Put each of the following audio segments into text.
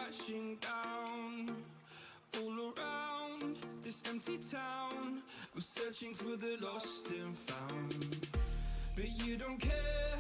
crashing down. All around this empty town, we're searching for the lost and found. But you don't care,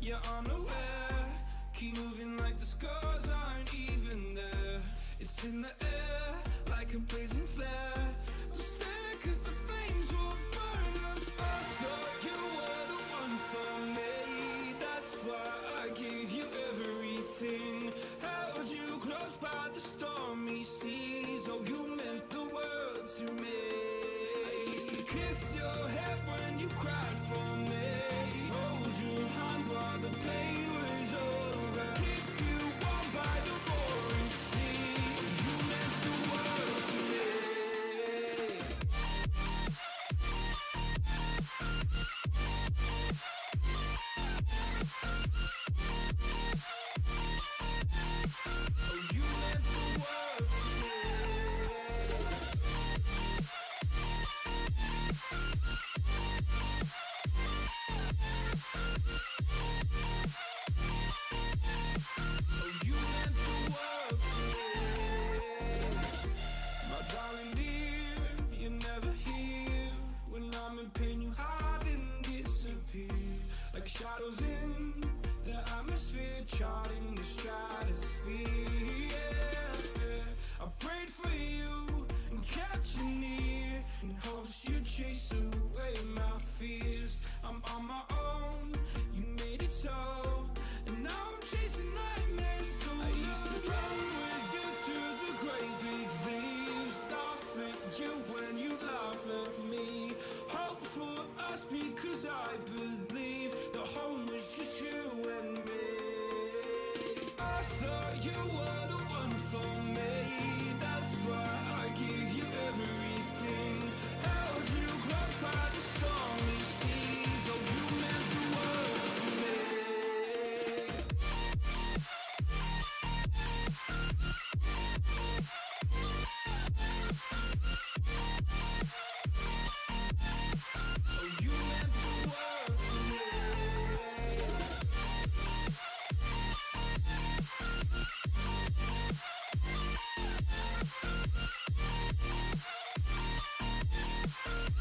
you're unaware. Keep moving like the scars aren't even there. It's in the air, like a blazing flare. Don't stare, cause the flames will burn us. I thought you were the one for me. That's why I gave you everything. Held you close by the stormy seas. Oh, you meant the world to me. I used to kiss your head when you cried for me. Hold your hand while the pain was over. Keep you warm by the roaring sea. You meant the world to me. Oh, you meant the world to me. Oh, you meant the world to me. My darling dear, you're never here. When I'm in pain, you hide and disappear. Like shadows in the atmosphere, charting the stratosphere. Yeah. I prayed for you and kept you near, in hopes you'd chase away my fears. I'm on my own, you made it so, and now I'm chasing nightmares too. I used to run with you through the great big leaves, laugh at you when you laugh at me. Hope for us because I believe the home was just you and me. I thought you were the one for me. That's why I gave you everything. Held you close by the stormy seas. Oh, you meant the world to me. Oh, you meant the world to me.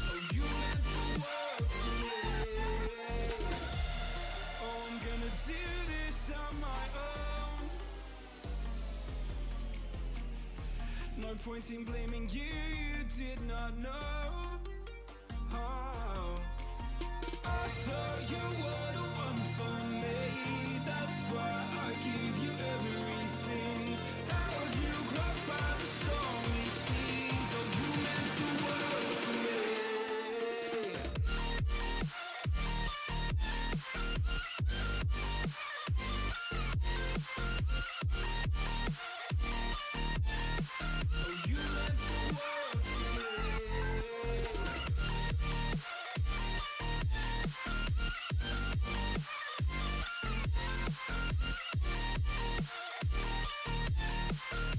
Oh, you meant the world to me. Oh, I'm gonna do this on my own. No point in blaming you, you did not know. Oh, I thought you were the one for me. That's why I gave you everything. Held you close by the stormy seas. Oh, you meant the world to me. Oh, you meant the world to me.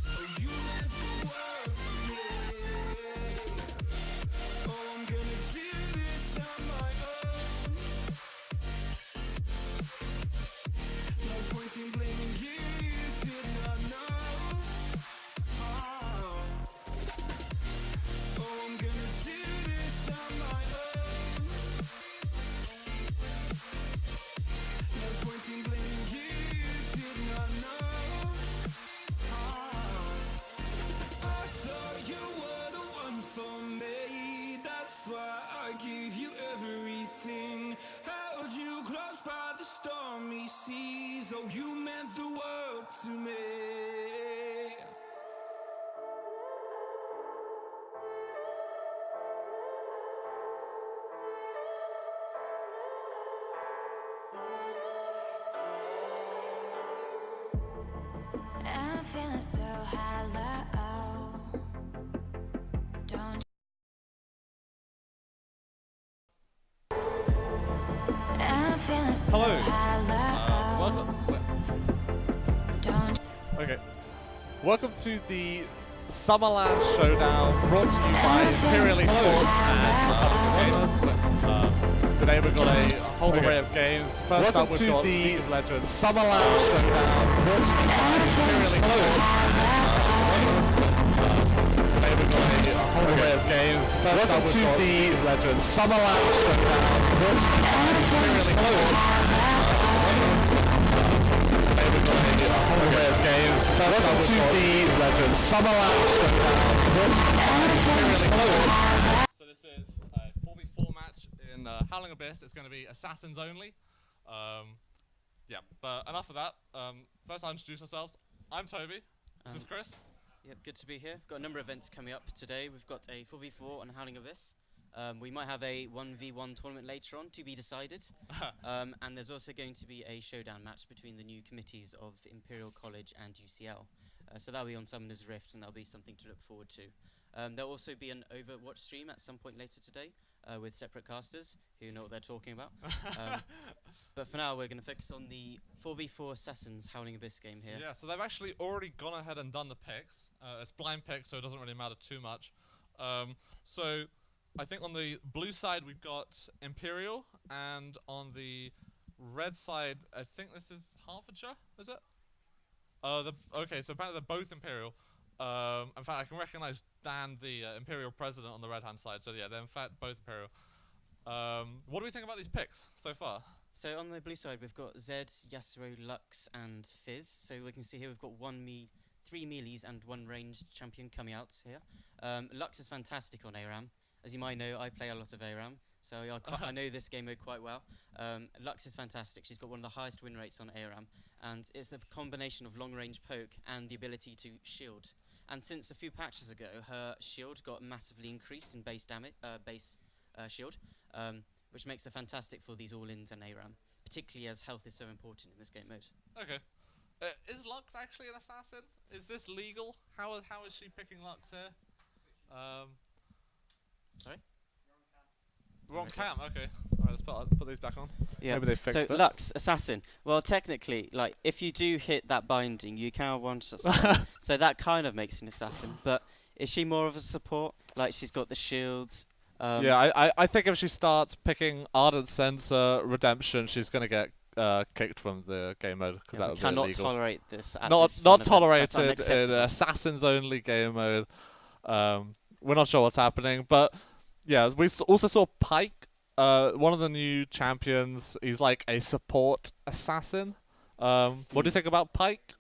Oh, you meant the world to me. Oh, I'm gonna do this on my own. No point in blaming you, you did not know. Oh, I'm gonna do this on my own. No point in blaming you, you did not know. I thought you were the one for me. That's why I gave you everything. Held you close by the stormy seas. Oh, you meant the world to me. I'm feeling so hollow. Don't. I'm feeling so Hello. hollow. Don't. Okay. Welcome to the Summer LAN Showdown, brought to you by Imperial eSports and other creators. Today we've got a whole array of games. First up, we've got League of Legends Summer LAN Showdown. Today we've got a whole array of games. First up, we've got League of Legends Summer LAN Showdown. Today we've got a whole array of games. First up, we've got League of Legends Summer LAN Showdown. So this is a 4v4 match in Howling Abyss. It's going to be assassins only. Yeah, but enough of that. First, I'll introduce ourselves. I'm Toby. This is Chris. Yep, good to be here. Got a number of events coming up today. We've got a 4v4 on Howling Abyss. We might have a 1v1 tournament later on to be decided. And there's also going to be a showdown match between the new committees of Imperial College and UCL. So that'll be on Summoner's Rift, and that'll be something to look forward to. There'll also be an Overwatch stream at some point later today with separate casters who know what they're talking about. But for now, we're going to focus on the 4v4 Assassins Howling Abyss game here. Yeah, so they've actually already gone ahead and done the picks. It's blind picks, so it doesn't really matter too much. So I think on the blue side, we've got Imperial, and on the red side, I think this is Hertfordshire, is it? Okay, so apparently they're both Imperial. In fact, I can recognize Dan, the Imperial president, on the right-hand side. So yeah, they're in fact both Imperial. What do we think about these picks so far? So on the blue side, we've got Zed, Yasuo, Lux, and Fizz. So we can see here we've got 3 melees and 1 ranged champion coming out here. Lux is fantastic on ARAM. As you might know, I play a lot of ARAM, so I know this game mode quite well. Lux is fantastic. She's got one of the highest win rates on ARAM, and it's a combination of long-range poke and the ability to shield. And since a few patches ago, her shield got massively increased in base damage, shield, which makes her fantastic for these all-ins and ARAM, particularly as health is so important in this game mode. Okay. Is Lux actually an assassin? Is this legal? How is she picking Lux here? Sorry? We're on cam, okay. Alright, let's put these back on. Yeah. Maybe they fixed it. So Lux, assassin. Well, technically, like, if you do hit that binding, you can one-shot someone. So that kind of makes you an assassin. But is she more of a support? Like, she's got the shields. Yeah, I think if she starts picking Ardent Sensor Redemption, she's going to get kicked from the game mode, because that would be illegal. Cannot tolerate this. At not this tolerated in assassins only game mode. We're not sure what's happening, but yeah, we also saw Pyke, one of the new champions. He's like a support assassin. What do you think about Pyke?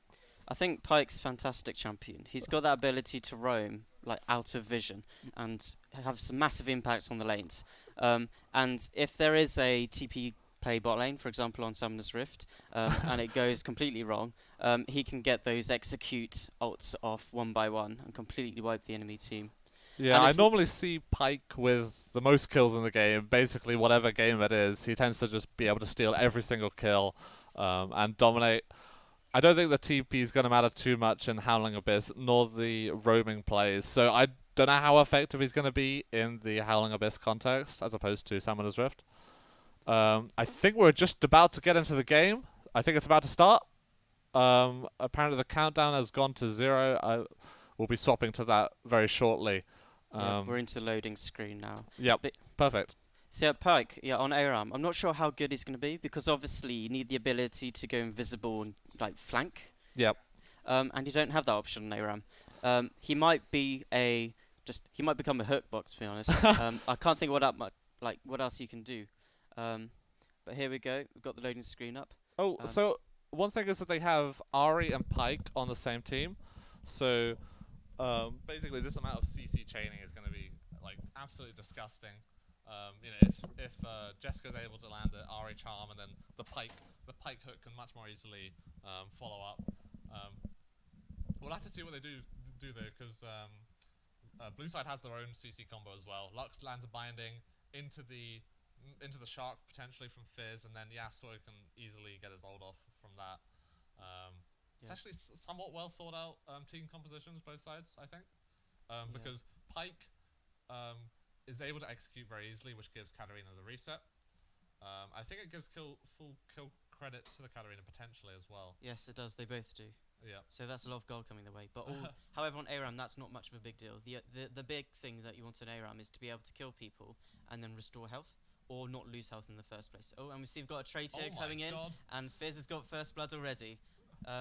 I think Pyke's fantastic champion. He's got that ability to roam like out of vision and have some massive impacts on the lanes. And if there is a TP play bot lane, for example on Summoner's Rift, and it goes completely wrong, he can get those execute ults off one by one and completely wipe the enemy team. Yeah, I normally see Pyke with the most kills in the game. Basically, whatever game it is, he tends to just be able to steal every single kill and dominate. I don't think the TP is going to matter too much in Howling Abyss, nor the roaming plays. So I don't know how effective he's going to be in the Howling Abyss context, as opposed to Summoner's Rift. I think we're just about to get into the game. I think it's about to start. Apparently the countdown has gone to 0. We'll be swapping to that very shortly. We're into the loading screen now. Yep, perfect. So Pyke, on ARAM, I'm not sure how good he's going to be, because obviously you need the ability to go invisible and like flank. Yep. And you don't have that option on ARAM. He might be he might become a hook box, to be honest. I can't think what else you can do. But here we go. We've got the loading screen up. Oh, so one thing is that they have Ari and Pyke on the same team. So basically, this amount of CC chaining is going to be like absolutely disgusting. You know, if Jessica's able to land the Ari charm, and then the Pyke hook can much more easily follow up. We'll have to see what they do though, because blue side has their own CC combo as well. Lux lands a binding into the shark potentially from Fizz, and then Yasuo can easily get his ult off from that. It's actually somewhat well thought out team compositions, both sides, I think, because Pyke is able to execute very easily, which gives Katarina the reset. I think it gives full kill credit to the Katarina potentially as well. Yes, it does. They both do. Yeah. So that's a lot of gold coming their way. But however, on ARAM, that's not much of a big deal. The big thing that you want on ARAM is to be able to kill people and then restore health. or not lose health in the first place. Oh, and we see we've got a traitor Oh my coming in, God. and Fizz has got first blood already.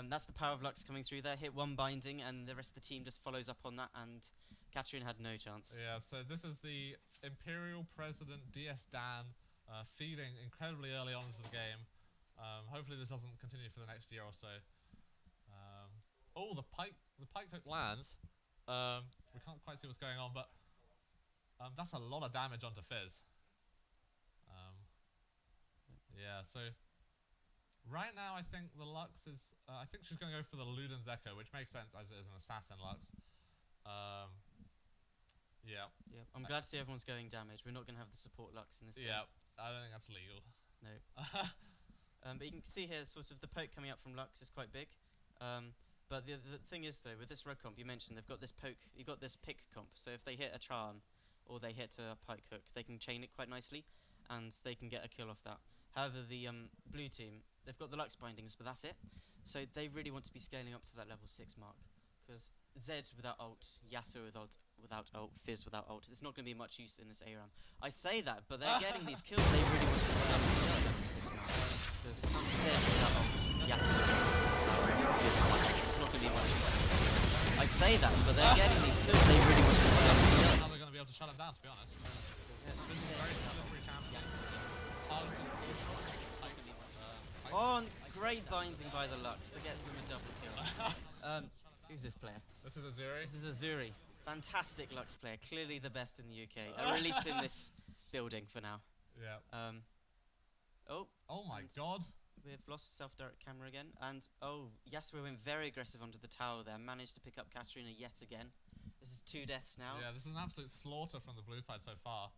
That's the power of Lux coming through there. Hit one binding, and the rest of the team just follows up on that, and Katarina had no chance. Yeah, so this is the Imperial President DS Dan feeding incredibly early on into the game. Hopefully this doesn't continue for the next year or so. Oh, the pike hook lands. We can't quite see what's going on, but that's a lot of damage onto Fizz. Yeah, so right now I think the Lux is, I think she's going to go for the Luden's Echo, which makes sense as it is an assassin Lux. Yeah. Yep. I'm glad to see everyone's going damage. We're not going to have the support Lux in this game. Yeah, I don't think that's legal. No. But you can see here sort of the poke coming up from Lux is quite big. But the thing is though, with this red comp, you mentioned they've got this poke, you've got this pick comp, so if they hit a charm or they hit a pike hook, they can chain it quite nicely and they can get a kill off that. However, the blue team, they've got the Lux bindings, but that's it. So they really want to be scaling up to that level 6 mark, because Zed without ult, Yasuo without ult, Fizz without ult, there's not going to be much use in this ARAM. I say that, but they're getting these kills. They really want to be scaling up to that level 6 mark, because Fizz without ult, Yasuo without ult, Fizz without ult, it's not going to be much use. I say that, but they're getting these kills. They really want to be scaling up to that. How they're going to be able to shut him down, to be honest. This is a very slippery champion. Oh, and great binding by the Lux. That gets them a double kill. Who's this player? This is Azuri. This is Azuri. Fantastic Lux player. Clearly the best in the UK. At least in this building for now. Yeah. Oh, my and God. we've lost self-direct camera again. And, Yasuo went very aggressive onto the tower there. Managed to pick up Katarina yet again. This is 2 deaths now. Yeah, this is an absolute slaughter from the blue side so far.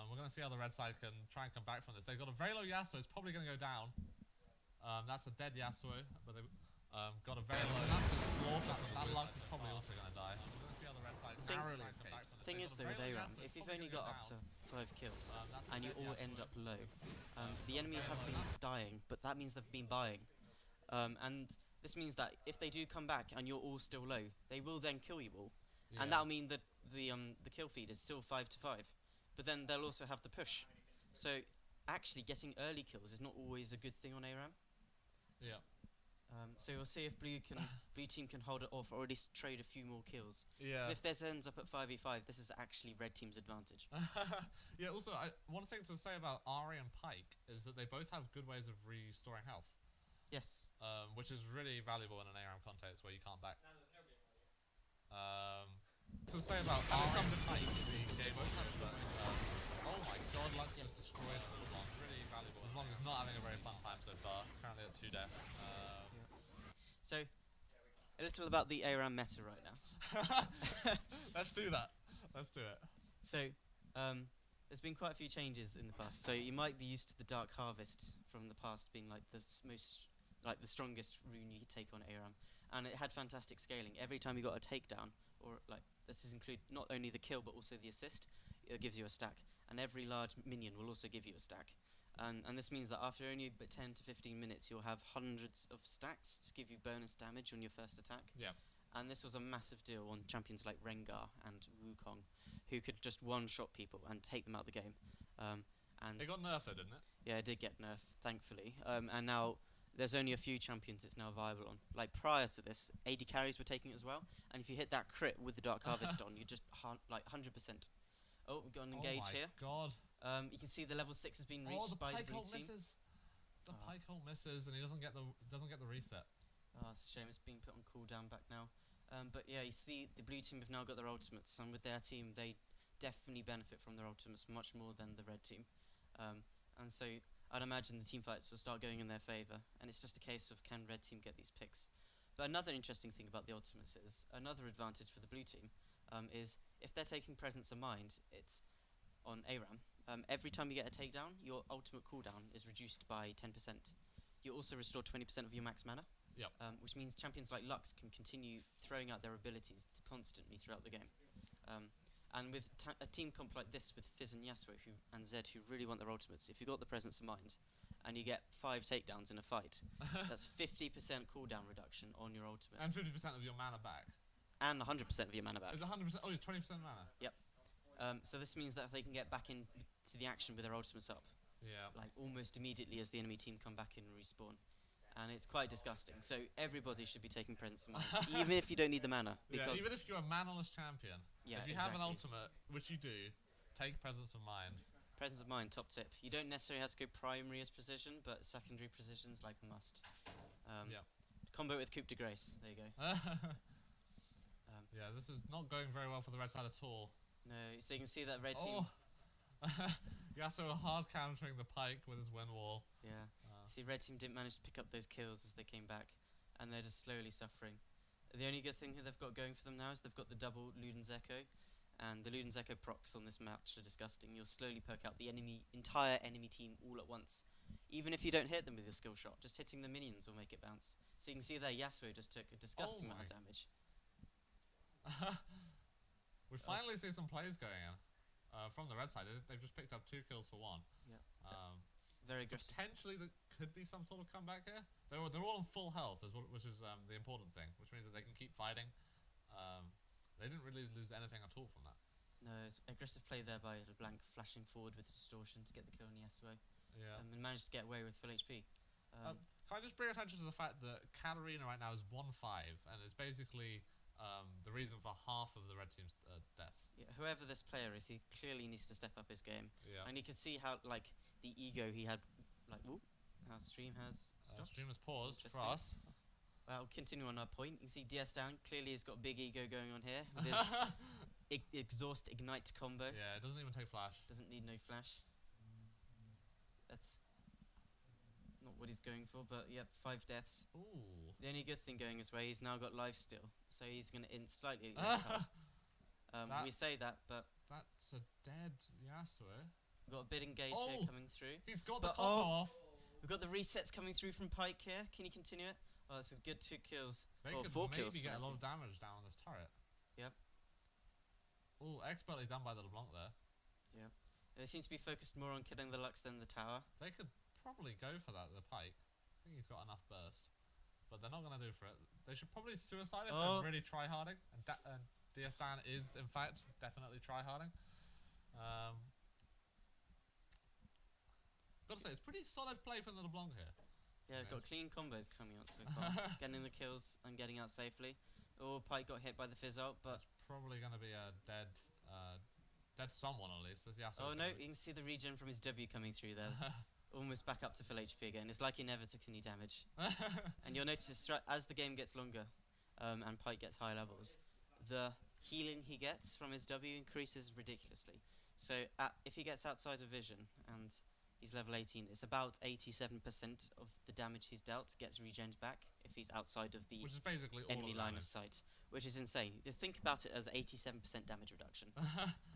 We're going to see how the red side can try and come back from this. They've got a very low Yasuo. It's probably going to go down. That's a dead Yasuo, but they've got a very low. That's a slaughter. That Lux is probably also going to die. We're going to see how the red side narrowly come back from this. Thing is though with ARAM, if you've only got up to 5 kills and you all end up low, the enemy have been dying, but that means they've been buying. And this means that if they do come back and you're all still low, they will then kill you all. And that'll mean that the kill feed is still 5 to 5. But then they'll also have the push. So actually getting early kills is not always a good thing on ARAM. Yeah. So we'll see if blue team can hold it off, or at least trade a few more kills. Yeah. So if this ends up at 5v5, this is actually red team's advantage. Yeah, also, one thing to say about Ari and Pike is that they both have good ways of restoring health. Yes. Which is really valuable in an ARAM context where you can't back. To say about Ari and Pike, they both have oh my God, Lux just destroyed LeBlanc. Really valuable. LeBlanc is not having a very fun time so far. Currently at 2 deaths. So, a little about the ARAM meta right now. Let's do that. Let's do it. So, there's been quite a few changes in the past. So you might be used to the Dark Harvest from the past being like the the strongest rune you could take on ARAM, and it had fantastic scaling. Every time you got a takedown, or this is include not only the kill but also the assist, it gives you a stack, and every large minion will also give you a stack. And this means that after only 10 to 15 minutes, you'll have hundreds of stacks to give you bonus damage on your first attack. Yeah. And this was a massive deal on champions like Rengar and Wukong, who could just one-shot people and take them out of the game. And It got nerfed, didn't it? yeah, it did get nerfed, thankfully. And now there's only a few champions it's now viable on. Like prior to this, AD carries were taking it as well. And if you hit that crit with the Dark Harvest on, you just 100%. Oh, we've got an engage here. Oh my God. You can see the level 6 has been Oh, reached the by the pike blue ult team. misses. The pike ult misses, and he doesn't get the reset. Oh, it's a shame it's been put on cooldown back now. But yeah, you see the blue team have now got their ultimates, and with their team, they definitely benefit from their ultimates much more than the red team. And so I'd imagine the team fights will start going in their favour, and it's just a case of can red team get these picks. But another interesting thing about the ultimates is, another advantage for the blue team, is if they're taking Presence of Mind, it's on ARAM. Every time you get a takedown, your ultimate cooldown is reduced by 10%. You also restore 20% of your max mana. Yep. Which means champions like Lux can continue throwing out their abilities constantly throughout the game. And with a team comp like this, with Fizz and Yasuo and Zed, who really want their ultimates, if you've got the Presence of Mind, and you get 5 takedowns in a fight, that's 50% cooldown reduction on your ultimate. And 50% of your mana back. And 100% of your mana back. Is it 100%? Oh, it's 20% mana. Yep. So this means that they can get back into the action with their ultimates up, Yeah. like almost immediately as the enemy team come back in and respawn. And it's quite disgusting. So everybody should be taking presence of mind, even if you don't need the mana. Yeah, Because even if you're a manaless champion, Yeah, if you have an exactly. ultimate, which you do, take presence of mind. presence of mind, top tip. You don't necessarily have to go primary as precision, but secondary precision's like a must. Yeah. Combo with Coupe de Grace. There you go. Yeah, this is not going very well for the red side at all. No, so you can see that red team. Oh! Yasuo hard countering the Pike with his wind wall. Yeah. See, red team didn't manage to pick up those kills as they came back, and they're just slowly suffering. The only good thing they've got going for them now is they've got the double Luden's Echo, and the Luden's Echo procs on this match are disgusting. You'll slowly perk out the entire enemy team all at once. Even if you don't hit them with a skill shot, just hitting the minions will make it bounce. So you can see there, Yasuo just took a disgusting amount of damage. We finally see some plays going in from the red side. They've just picked up 2 kills for 1. Yeah. So Very aggressive. potentially there could be some sort of comeback here. They're all on full health, which is the important thing, which means that they can keep fighting. They didn't really lose anything at all from that. No, it's aggressive play there by LeBlanc, flashing forward with the distortion to get the kill on Yasuo, Yeah. and managed to get away with full HP. Can I just bring attention to the fact that Katarina right now is 1-5, and it's basically the reason for half of the red team's deaths. Yeah, whoever this player is, he clearly needs to step up his game. Yeah. And you can see how, like, the ego he had, like, whoop, our stream has stopped. Stream has paused for Interesting. us. Well, continue on our point. You can see DS down, clearly he's got big ego going on here. With his exhaust ignite combo. Yeah, it doesn't even take flash. Doesn't need no flash. That's not what he's going for, but yep, 5 deaths. Ooh. The only good thing going his way, he's now got life steal, so he's going to int slightly. less hard. We say that, but That's a dead Yasuo. we've got a bit engaged Oh! here coming through. He's got the But- combo off. We've got the resets coming through from Pike here. Can you continue it? Oh, that's a good 2 kills. They Or could 4 maybe kills. get a for lot that of damage down on this turret. Yep. Ooh, expertly done by the LeBlanc there. team. They seem to be focused more on killing the Lux than the tower. They could probably go for that, the Pike. I think he's got enough burst. But they're not going to do for it. They should probably suicide if Oh. they're really tryharding. And DS Dan is, in fact, definitely tryharding. Gotta say, it's pretty solid play from the LeBlanc here. Yeah, Nice. got clean combos coming out so far. Getting the kills and getting out safely. Oh, Pike got hit by the fizz ult, but... It's probably going to be a dead someone at least. There's Yasuo. Oh no, you can see the regen from his W coming through there. Almost back up to full HP again. It's like he never took any damage. And you'll notice as the game gets longer and Pike gets high levels, the healing he gets from his W increases ridiculously. So if he gets outside of vision and he's level 18, it's about 87% of the damage he's dealt gets regened back if he's outside of the Which is basically all enemy of line of damage. sight, which is insane. You think about it as 87% damage reduction,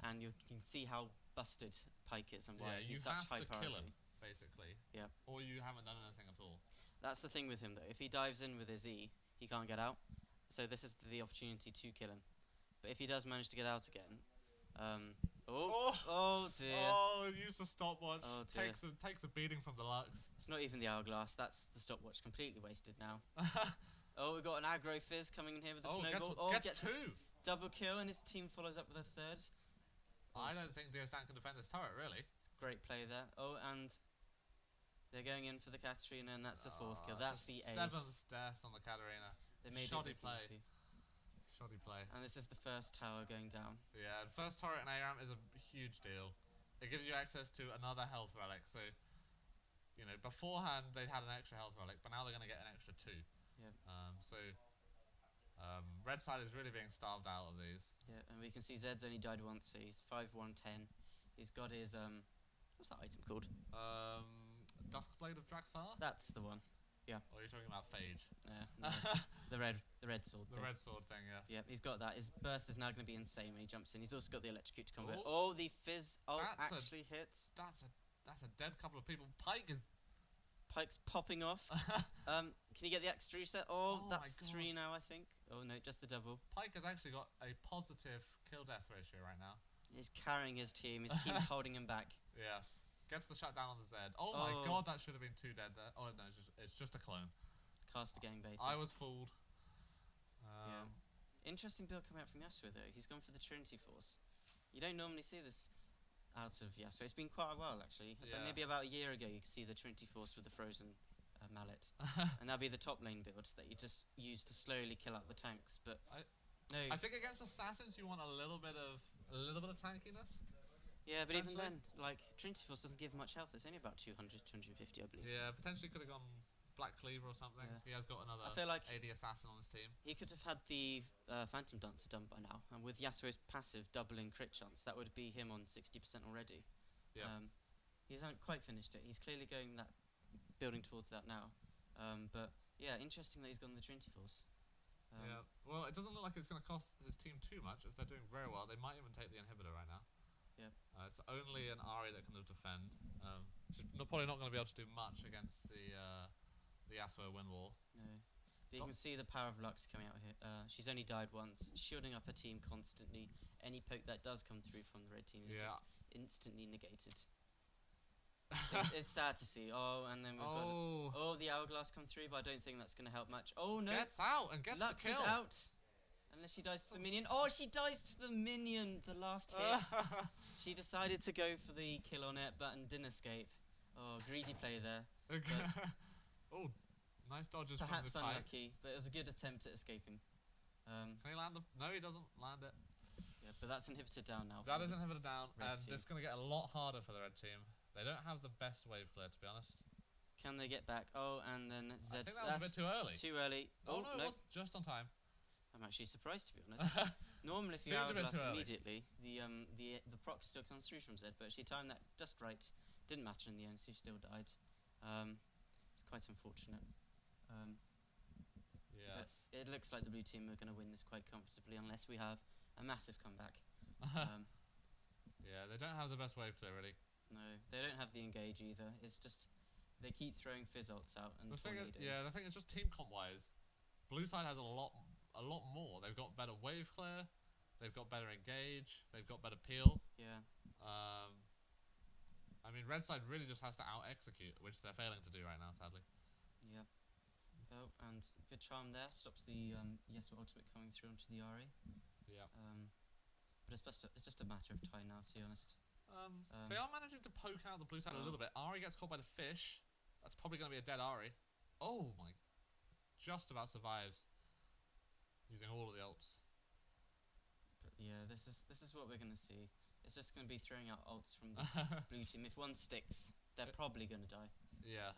and you can see how busted Pike is and why Yeah, he's you such have high to kill priority. him, basically. Yeah. Or you haven't done anything at all. That's the thing with him though. If he dives in with his E, he can't get out. So this is the opportunity to kill him. But if he does manage to get out again, oh dear. Oh, use the stopwatch. Oh dear. Takes a beating from the Lux. It's not even the hourglass. That's the stopwatch completely wasted now. Oh, we've got an aggro fizz coming in here with the snowball. Gets 2. Double kill, and his team follows up with a 3rd. I don't think DS Dan can defend this turret, really. It's a great play there. Oh, and they're going in for the Katarina, and that's the 4th kill. It's That's the ace. 7th death on the Katarina. They made Shoddy it look play. easy. Shoddy play. And this is the first tower going down. Yeah, the first turret in ARAM is a huge deal. It gives you access to another health relic, so, you know, beforehand they had an extra health relic, but now they're going to get an extra 2. Yeah. Red side is really being starved out of these. Yeah, and we can see Zed's only died once, so he's 5-1-10. He's got his what's that item called? Duskblade of Drakthar? That's the one. Yeah. Or you're talking about Phage? No, the red sword. The thing. red sword thing, yes. Yeah, he's got that. His burst is now going to be insane when he jumps in. He's also got the electrocute to combo. Oh. Oh, the fizz ult That's a- actually hits. That's a dead couple of people. Pike is... Pike's popping off. Can you get the extra reset? Oh, Oh my that's God. 3 now, I think. Oh no, just the double. Pike has actually got a positive kill-death ratio right now. He's carrying his team. His team's holding him back. Yes. Gets the shutdown on the Z. Oh my Oh. god, that should have been 2 dead there. Oh no, it's just a clone. Caster gang bait. I was fooled. Yeah. Interesting build coming out from Yasuo though. He's gone for the Trinity Force. You don't normally see this out of Yasuo. It's been quite a while actually. Yeah. But maybe about a year ago you could see the Trinity Force with the frozen mallet, and that'd be the top lane build that you just use to slowly kill out the tanks. But no, I think against assassins you want a little bit of tankiness. yeah, but even potentially. then, like Trinity Force doesn't give much health. It's only about 200, 250, I believe. Yeah, potentially could have gone Black Cleaver or something. Yeah. He has got another I feel like AD assassin on his team. he could have had the Phantom Dancer done by now, and with Yasuo's passive doubling crit chance, that would be him on 60% already. Yeah. He hasn't quite finished it. He's clearly going that, building towards that now. But yeah, interesting that he's gone the Trinity Force. Yeah. Well, it doesn't look like it's going to cost his team too much. If they're doing very well, they might even take the inhibitor right now. Yep. It's only an Ahri that can defend. She's probably not going to be able to do much against the Yasuo win wall. No. But you can see the power of Lux coming out here. She's only died once, shielding up her team constantly. Any poke that does come through from the red team is just instantly negated. It's sad to see. Oh, and then we've got the hourglass come through, but I don't think that's going to help much. Oh no! Gets out and gets Lux the kill. is out. Unless she dies to the minion. Oh, she dies to the minion. The last hit. She decided to go for the kill on it, but didn't escape. Oh, greedy play there. Oh, nice dodges Perhaps from the unlucky, but it was a good attempt at escaping. Can he land the? No, he doesn't land it. Yeah, but that's inhibitor down now. That is inhibitor down, and team. it's going to get a lot harder for the red team. They don't have the best wave clear, to be honest. Can they get back? Oh, and then I Zed. think that was a bit too early. Too early. Oh no, it was just on time. I'm actually surprised, to be honest. Normally, if you Seemed a bit hourglass too early. immediately, the proc still comes through from Zed, but she timed that just right. Didn't matter in the end, so she still died. It's quite unfortunate. Yes. But it looks like the blue team are going to win this quite comfortably, unless we have a massive comeback. Yeah, they don't have the best wave clear, really. No, they don't have the engage either. It's just they keep throwing fizz ults out and The thing is, tornadoes. the thing is just team comp wise, blue side has a lot more. They've got better wave clear, they've got better engage, they've got better peel. Yeah. I mean, red side really just has to out execute, which they're failing to do right now, sadly. Yeah. Oh, and good charm there stops the Yasuo ultimate coming through onto the Ahri. Yeah. But it's just a matter of time now, to be honest. They are managing to poke out the blue side a little bit. Ahri gets caught by the fish. That's probably going to be a dead Ahri. Oh my! Just about survives. Using all of the ults. But yeah, this is what we're gonna see. It's just gonna be throwing out ults from the blue team. If one sticks, they're probably gonna die. Yeah.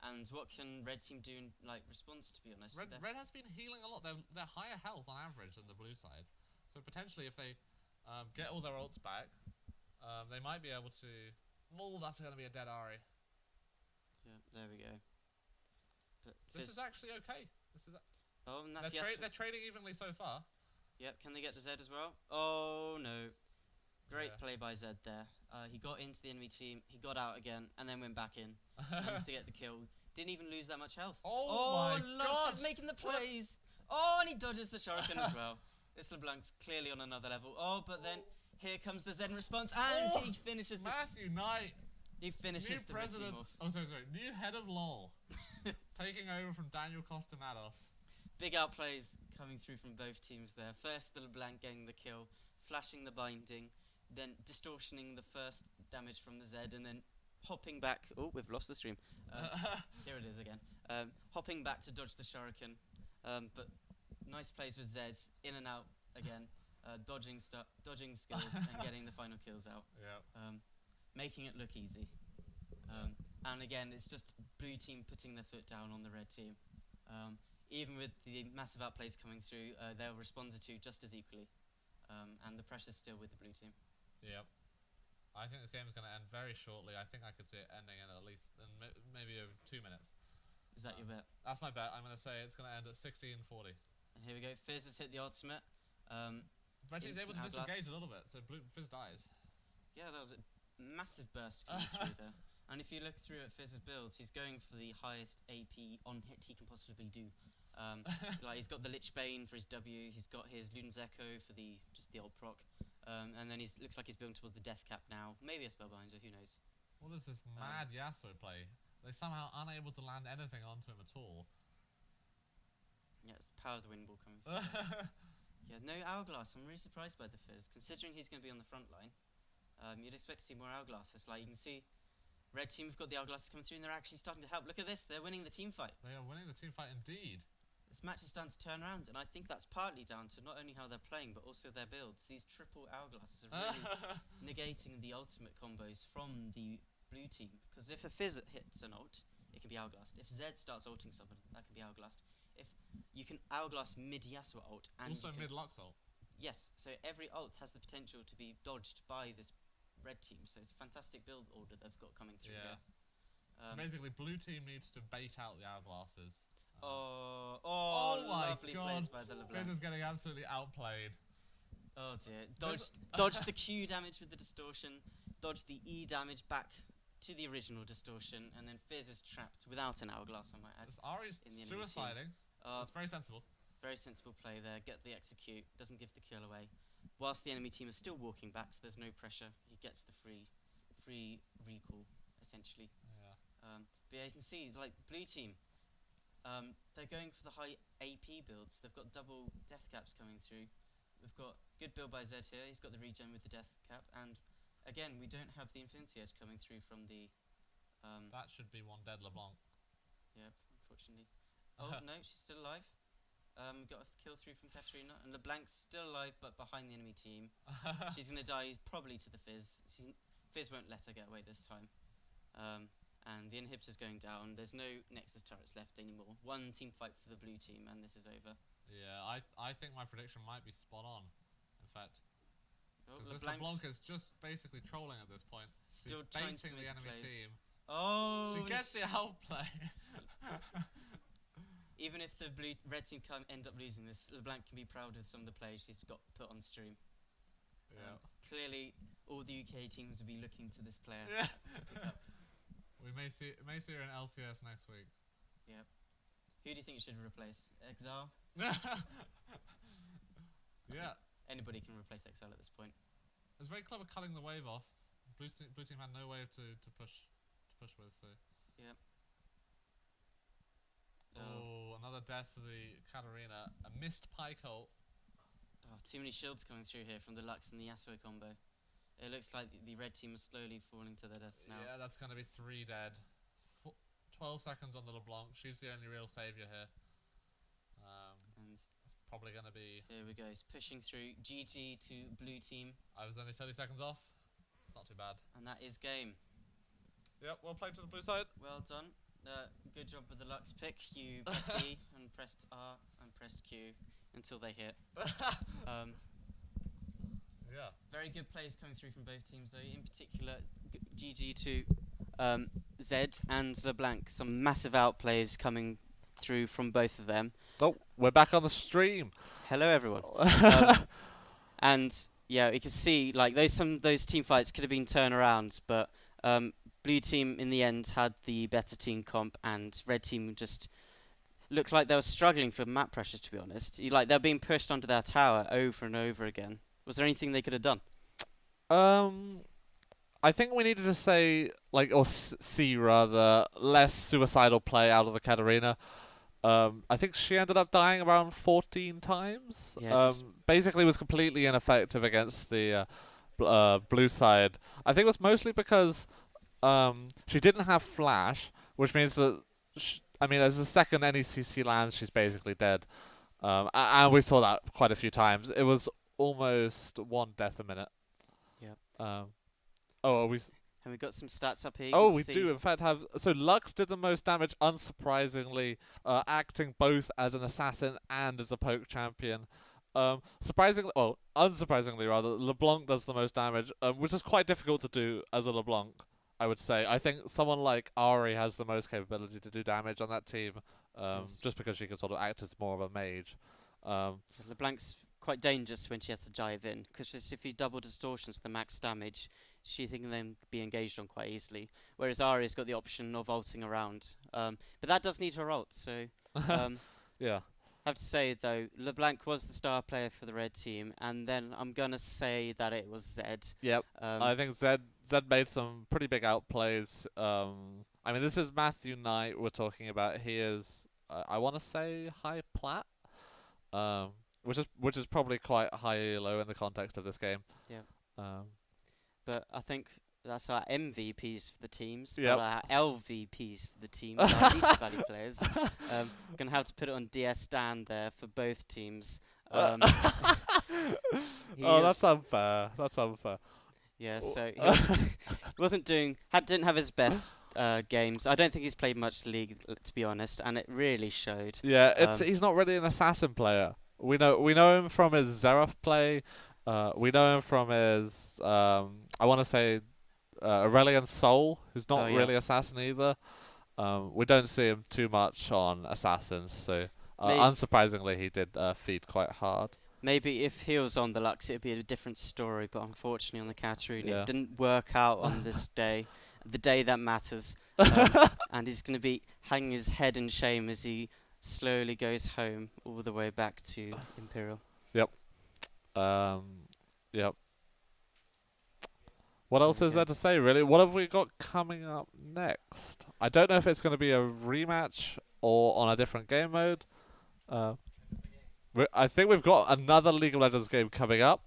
And what can red team do in response? To be honest, Red has been healing a lot. They're higher health on average than the blue side. So potentially, if they get all their ults back, they might be able to. Oh, that's going to be a dead Ahri. Yeah, there we go. But this is actually okay. Oh, and that's they're trading evenly so far. Yep. Can they get the Zed as well? Oh no! Great play by Zed there. He got into the enemy team. He got out again and then went back in. Managed to get the kill. Didn't even lose that much health. Oh my Lux God! is making the plays. Oh, and he dodges the Shuriken as well. This LeBlanc's clearly on another level. Oh, but then here comes the Zen response, and he finishes the. Matthew Knight. He finishes the red team off. Oh, sorry. New head of LOL, taking over from Daniel Costamados. Big outplays coming through from both teams there. First, the LeBlanc getting the kill, flashing the binding, then distortioning the first damage from the Zed, and then hopping back. Oh, we've lost the stream. Here it is again. Hopping back to dodge the Shuriken. But nice plays with Zed, in and out again, dodging skills and getting the final kills out. Yeah. Making it look easy. And again, it's just blue team putting their foot down on the red team. Even with the massive outplays coming through, they'll respond to just as equally. And the pressure's still with the blue team. Yep. I think this game is going to end very shortly. I think I could see it ending in at least maybe over 2 minutes. Is that your bet? That's my bet. I'm going to say it's going to end at 16:40. And here we go. Fizz has hit the ultimate. Red team's able to Instant disengage a little bit, so Fizz dies. Yeah, that was a massive burst coming through there. And if you look through at Fizz's builds, he's going for the highest AP on hit he can possibly do. Like he's got the Lich Bane for his W, he's got his Luden's Echo for just the old proc, and then looks like he's building towards the Death Cap now. Maybe a Spellbinder, who knows? What is this mad Yasuo play? They're somehow unable to land anything onto him at all. Yeah, it's the power of the wind ball coming through. Yeah, no Hourglass. I'm really surprised by the Fizz, considering he's going to be on the front line. You'd expect to see more Hourglasses. Like, you can see Red team have got the Hourglasses coming through, and they're actually starting to help. Look at this. They're winning the team fight. They are winning the team fight indeed. This match is starting to turn around, and I think that's partly down to not only how they're playing, but also their builds. These triple Hourglasses are really negating the ultimate combos from the blue team. Because if a Fizz hits an ult, it can be Hourglassed. If Zed starts ulting somebody, that can be Hourglassed. If you can Hourglass mid-Yasuo ult, and also mid-Lux ult. yes, so every ult has the potential to be dodged by this red team. So it's a fantastic build order they've got coming through here. So basically, blue team needs to bait out the Hourglasses. Oh my lovely god! plays by the LeBlanc. Fizz is getting absolutely outplayed. Oh dear. Dodged the Q damage with the distortion, dodged the E damage back to the original distortion, and then Fizz is trapped without an Hourglass, I might add. This Ari's in the enemy suiciding. It's very sensible. Very sensible play there. Get the execute, doesn't give the kill away. Whilst the enemy team is still walking back, so there's no pressure. He gets the free recall, essentially. Yeah. But yeah, you can see, like, blue team, they're going for the high AP builds. They've got double death caps coming through. We've got good build by Zed here. He's got the regen with the death cap, and again, we don't have the Infinity Edge coming through from the. That should be one dead LeBlanc. Yep, unfortunately. Oh no, she's still alive. Got a kill through from Katarina, and LeBlanc's still alive, but behind the enemy team. She's gonna die probably to the Fizz. Fizz won't let her get away this time. And the inhibitor's going down. There's no Nexus turrets left anymore. One team fight for the blue team, and this is over. Yeah, I think my prediction might be spot on. In fact, Oh, because this LeBlanc is just basically trolling at this point. Still She's trying to baiting the make enemy plays. team. Oh, She gets the outplay. even if the red team can't end up losing this, LeBlanc can be proud of some of the plays she's got put on stream. Yeah. Clearly, all the UK teams will be looking to this player Yeah. to pick up. We may see her in LCS next week. Yep. Who do you think should replace Exile? Yeah. Anybody can replace Exile at this point. It was very clever cutting the wave off. Blue team had no wave to push with. So. Yep. Oh, another death to the Katarina. A missed pike ult. Oh, too many shields coming through here from the Lux and the Yasuo combo. It looks like the red team is slowly falling to their deaths now. Yeah, that's going to be 3 dead. 12 seconds on the LeBlanc. She's the only real saviour here. And it's probably going to be... there we go. It's pushing through. GG to blue team. I was only 30 seconds off. It's not too bad. And that is game. Yep, well played to the blue side. Well done. Good job with the Lux pick. You pressed E and pressed R and pressed Q until they hit. Yeah. Very good plays coming through from both teams, though. In particular, GG to Zed and LeBlanc. Some massive outplays coming through from both of them. Oh, we're back on the stream. Hello, everyone. And yeah, you can see like some of those team fights could have been turned around, but blue team in the end had the better team comp, and red team just looked like they were struggling for map pressure. To be honest, they're being pushed onto their tower over and over again. Was there anything they could have done? I think we needed to say, see rather, less suicidal play out of the Katarina. I think she ended up dying around 14 times. Yeah, basically was completely ineffective against the blue side. I think it was mostly because she didn't have flash, which means that, as the second any CC lands, she's basically dead. And we saw that quite a few times. It was almost 1 death a minute. Yeah. And we got some stats up here. We do in fact have. So Lux did the most damage, unsurprisingly, acting both as an assassin and as a poke champion. Unsurprisingly rather, LeBlanc does the most damage, which is quite difficult to do as a LeBlanc, I would say. I think someone like Ari has the most capability to do damage on that team, just because she can sort of act as more of a mage. LeBlanc's quite dangerous when she has to dive in, because if you double distortions the max damage, she can then be engaged on quite easily. Whereas Ari's got the option of ulting around, but that does need her ult. So, yeah. Have to say though, LeBlanc was the star player for the red team, and then I'm gonna say that it was Zed. Yep. I think Zed made some pretty big outplays. This is Matthew Knight we're talking about. He is, I want to say, high plat. which is probably quite high elo in the context of this game. Yeah. Um, But I think that's our MVPs for the teams. Yep. But our LVPs for the teams, our least value players. Gonna have to put it on DS Dan there for both teams. That's unfair. That's unfair. Yeah, so he wasn't didn't have his best games. I don't think he's played much League, to be honest, and it really showed. Yeah, he's not really an assassin player. We know him from his Xerath play. We know him from his I want to say Aurelian Soul, who's not really assassin either. We don't see him too much on assassins, so unsurprisingly he did feed quite hard. Maybe if he was on the Lux, it'd be a different story. But unfortunately, on the Katarina, Yeah. it didn't work out on this day, the day that matters. And he's going to be hanging his head in shame as he slowly goes home all the way back to Imperial. Yep. What else is there to say, really? What have we got coming up next? I don't know if it's going to be a rematch or on a different game mode. I think we've got another League of Legends game coming up.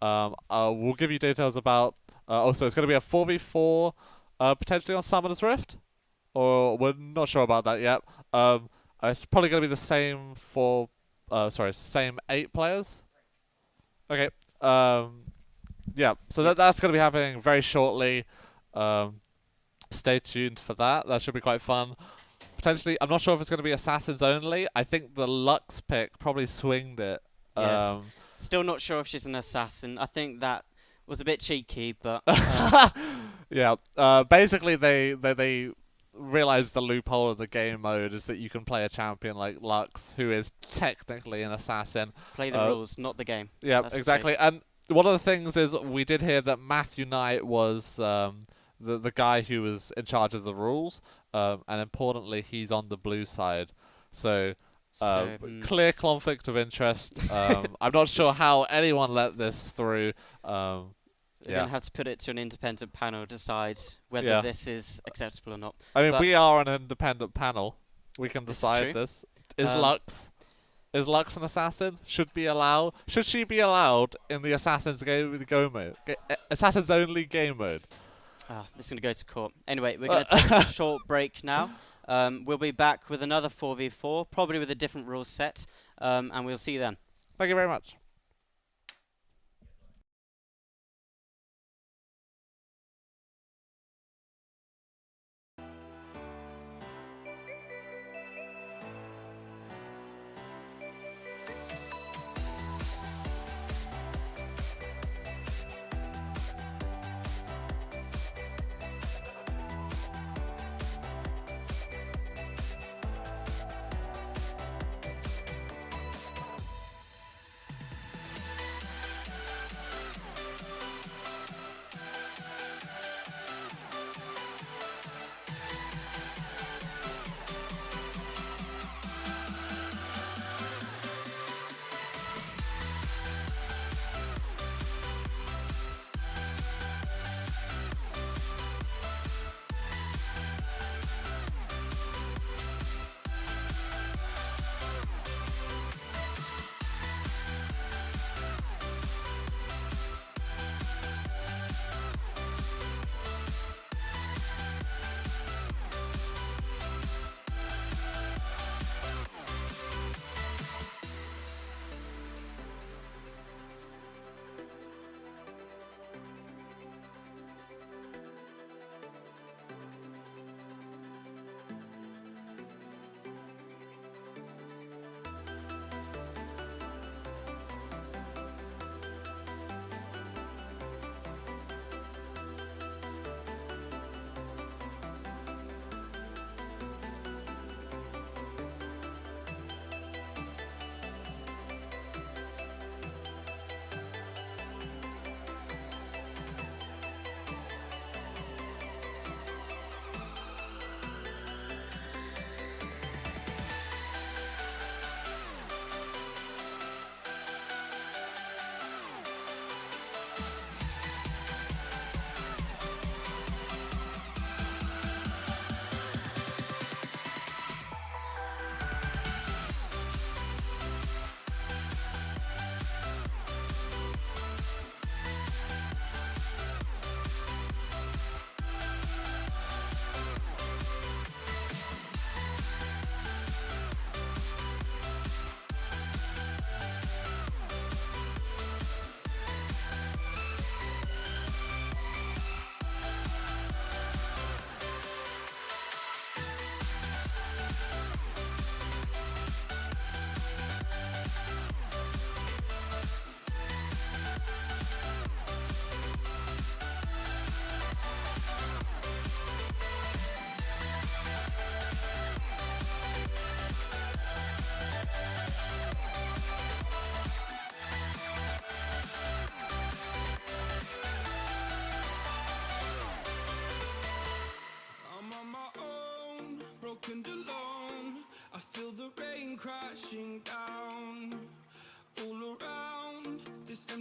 We'll give you details about... so it's going to be a 4v4, potentially on Summoner's Rift. Or we're not sure about that yet. It's probably going to be the same same 8 players. Okay. Yeah, so that's going to be happening very shortly. Stay tuned for that. That should be quite fun. Potentially, I'm not sure if it's going to be Assassins only. I think the Lux pick probably swinged it. Yes. Still not sure if she's an assassin. I think that was a bit cheeky, but... yeah, basically they realized the loophole of the game mode is that you can play a champion like Lux, who is technically an assassin. Play the rules, not the game. Yeah, That's exactly. And one of the things is we did hear that Matthew Knight was the guy who was in charge of the rules, and importantly, he's on the blue side. So clear conflict of interest. I'm not sure how anyone let this through. You're going to have to put it to an independent panel to decide whether this is acceptable or not. I mean, we are an independent panel. We can decide this. Is Lux an assassin? Should she be allowed in the Assassin's go mode? Assassin's only game mode. This is going to go to court. Anyway, we're going to take a short break now. We'll be back with another 4v4, probably with a different rule set, and we'll see you then. Thank you very much.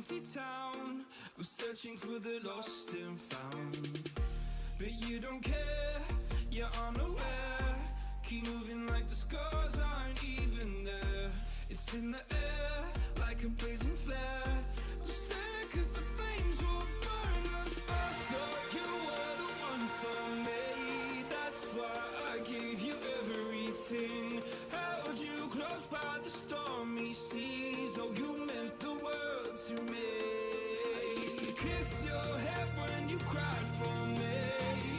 empty town. I'm searching for the lost and found. But you don't care, you're unaware. Keep moving like the scars aren't even there. It's in the air, like a blazing flare. Don't stare, cause the flames will burn us. I thought you were the one for me. That's why I gave you everything. Held you close by the stormy seas. Oh, you meant the world to me. I used to kiss your head when you cried for me.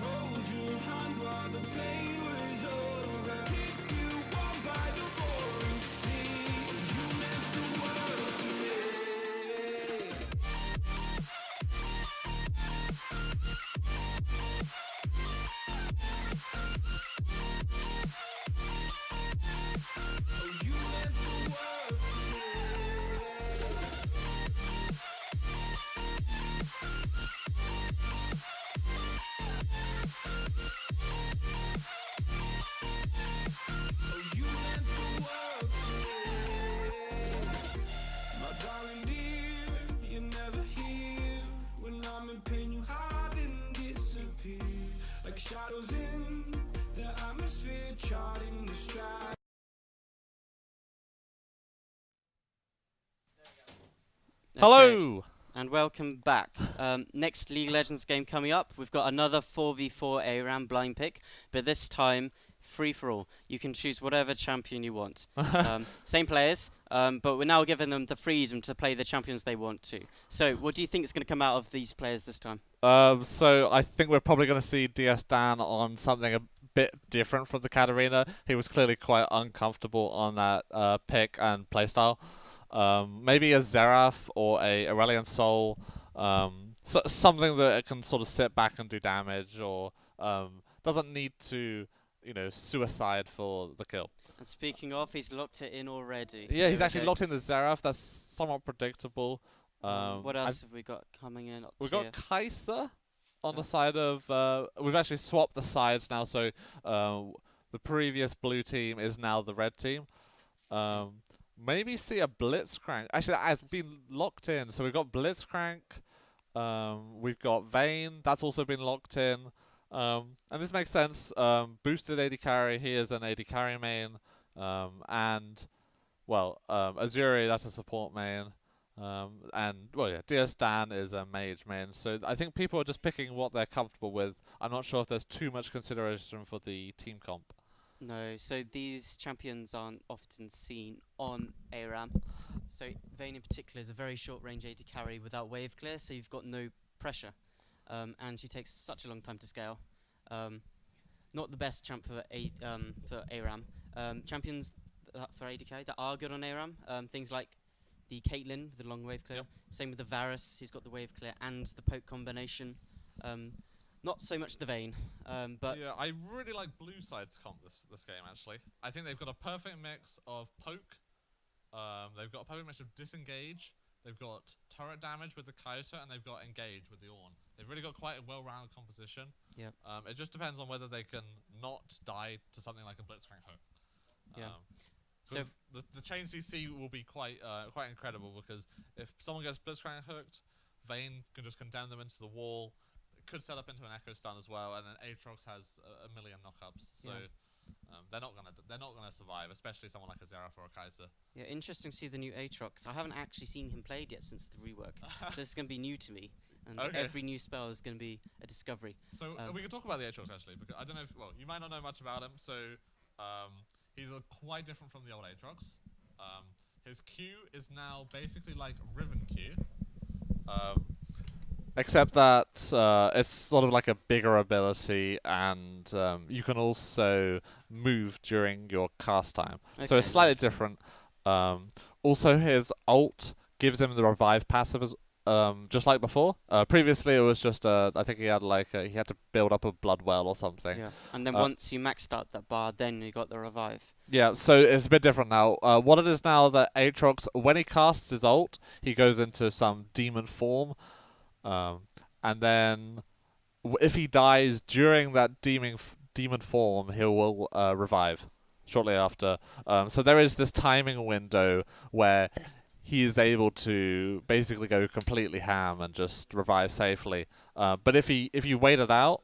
Hold your hand while the pain was over. Keep you warm by the roaring sea. You meant the world to me. Oh, you meant the world to me. Oh, you meant the world to me. My darling dear, you're never here. When I'm in pain, you hide and disappear. Like shadows in the atmosphere, charting the stride. Hello! And welcome back. Next League of Legends game coming up, we've got another 4v4 ARAM blind pick, but this time free for all. You can choose whatever champion you want. Same players, but we're now giving them the freedom to play the champions they want to. So what do you think is going to come out of these players this time? So I think we're probably going to see DS Dan on something a bit different from the Katarina. He was clearly quite uncomfortable on that pick and playstyle. Maybe a Xerath or a Aurelion Soul, so something that it can sort of sit back and do damage, or doesn't need to, suicide for the kill. And speaking of, he's locked it in already. Yeah, he's actually locked in the Xerath. That's somewhat predictable. What else have we got coming in? We've got Kai'Sa on the side of. We've actually swapped the sides now, so the previous blue team is now the red team. Maybe see a Blitzcrank. Actually, that has been locked in. So we've got Blitzcrank. We've got Vayne. That's also been locked in. And this makes sense. Boosted AD carry. He is an AD carry main. And, well, Azuri, that's a support main. And, well, yeah, DS Dan is a mage main. So I think people are just picking what they're comfortable with. I'm not sure if there's too much consideration for the team comp. No, so these champions aren't often seen on ARAM. So Vayne in particular is a very short range AD carry without wave clear, so you've got no pressure. And she takes such a long time to scale. Not the best champ for ARAM. Champions for AD carry that are good on ARAM, things like the Caitlyn with the long wave clear. Yep. Same with the Varus, who's got the wave clear and the poke combination. Not so much the Vayne, but yeah, I really like blue side's comp this game actually. I think they've got a perfect mix of poke, they've got a perfect mix of disengage, they've got turret damage with the Kai'Sa, and they've got engage with the Ornn. They've really got quite a well-rounded composition. Yep. It just depends on whether they can not die to something like a Blitzcrank hook. Yeah. So the chain CC will be quite incredible, because if someone gets Blitzcrank hooked, Vayne can just condemn them into the wall. Could set up into an echo stun as well, and then Aatrox has a million knockups, so they're not gonna survive, especially someone like a Xerath or a Kai'Sa. Yeah, interesting to see the new Aatrox. I haven't actually seen him played yet since the rework, so this is gonna be new to me, and every new spell is gonna be a discovery. So we can talk about the Aatrox actually, because I don't know if you might not know much about him. So he's quite different from the old Aatrox. His Q is now basically like Riven Q. Except that it's sort of like a bigger ability, and you can also move during your cast time. Okay. So it's slightly different. Also, his ult gives him the revive passive, just like before. Previously, it was just I think he had he had to build up a blood well or something. Yeah. And then once you maxed out that bar, then you got the revive. Yeah, so it's a bit different now. What it is now that Aatrox, when he casts his ult, he goes into some demon form. And then if he dies during that demon form, he will revive shortly after. So there is this timing window where he is able to basically go completely ham and just revive safely. But if you wait it out,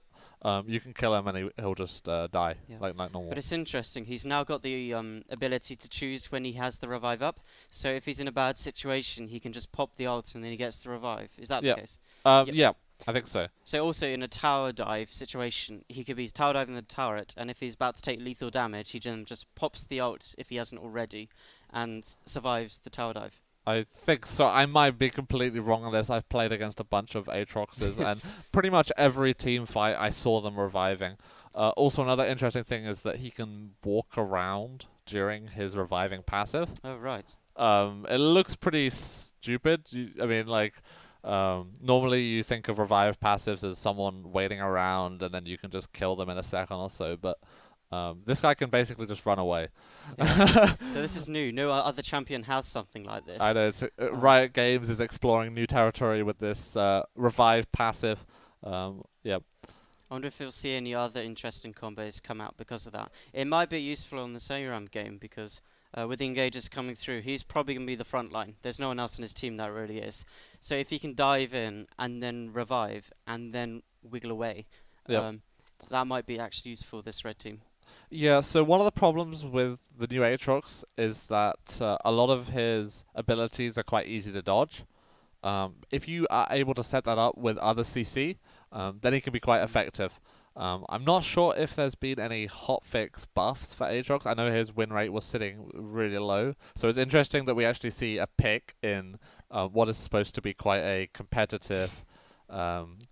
you can kill him and he'll just die Yeah. like normal. But it's interesting. He's now got the ability to choose when he has the revive up. So if he's in a bad situation, he can just pop the ult and then he gets the revive. Is that Yeah. the case? Yeah, I think so. So also in a tower dive situation, he could be tower diving the turret, and if he's about to take lethal damage, he then just pops the ult if he hasn't already, and survives the tower dive. I think so. I might be completely wrong on this. I've played against a bunch of Aatroxes, and pretty much every team fight I saw them reviving. Also, another interesting thing is that he can walk around during his reviving passive. Oh, right. It looks pretty stupid. Normally you think of revive passives as someone waiting around and then you can just kill them in a second or so, but this guy can basically just run away. Yeah. So this is new. No other champion has something like this. I know. Riot Games is exploring new territory with this revive passive. Yeah. I wonder if we'll see any other interesting combos come out because of that. It might be useful on the ARAM game because with the engagers coming through, he's probably going to be the front line. There's no one else in his team that really is. So if he can dive in and then revive and then wiggle away, that might be actually useful, this red team. Yeah, so one of the problems with the new Aatrox is that a lot of his abilities are quite easy to dodge. If you are able to set that up with other CC, then he can be quite effective. I'm not sure if there's been any hotfix buffs for Aatrox. I know his win rate was sitting really low, so it's interesting that we actually see a pick in what is supposed to be quite a competitive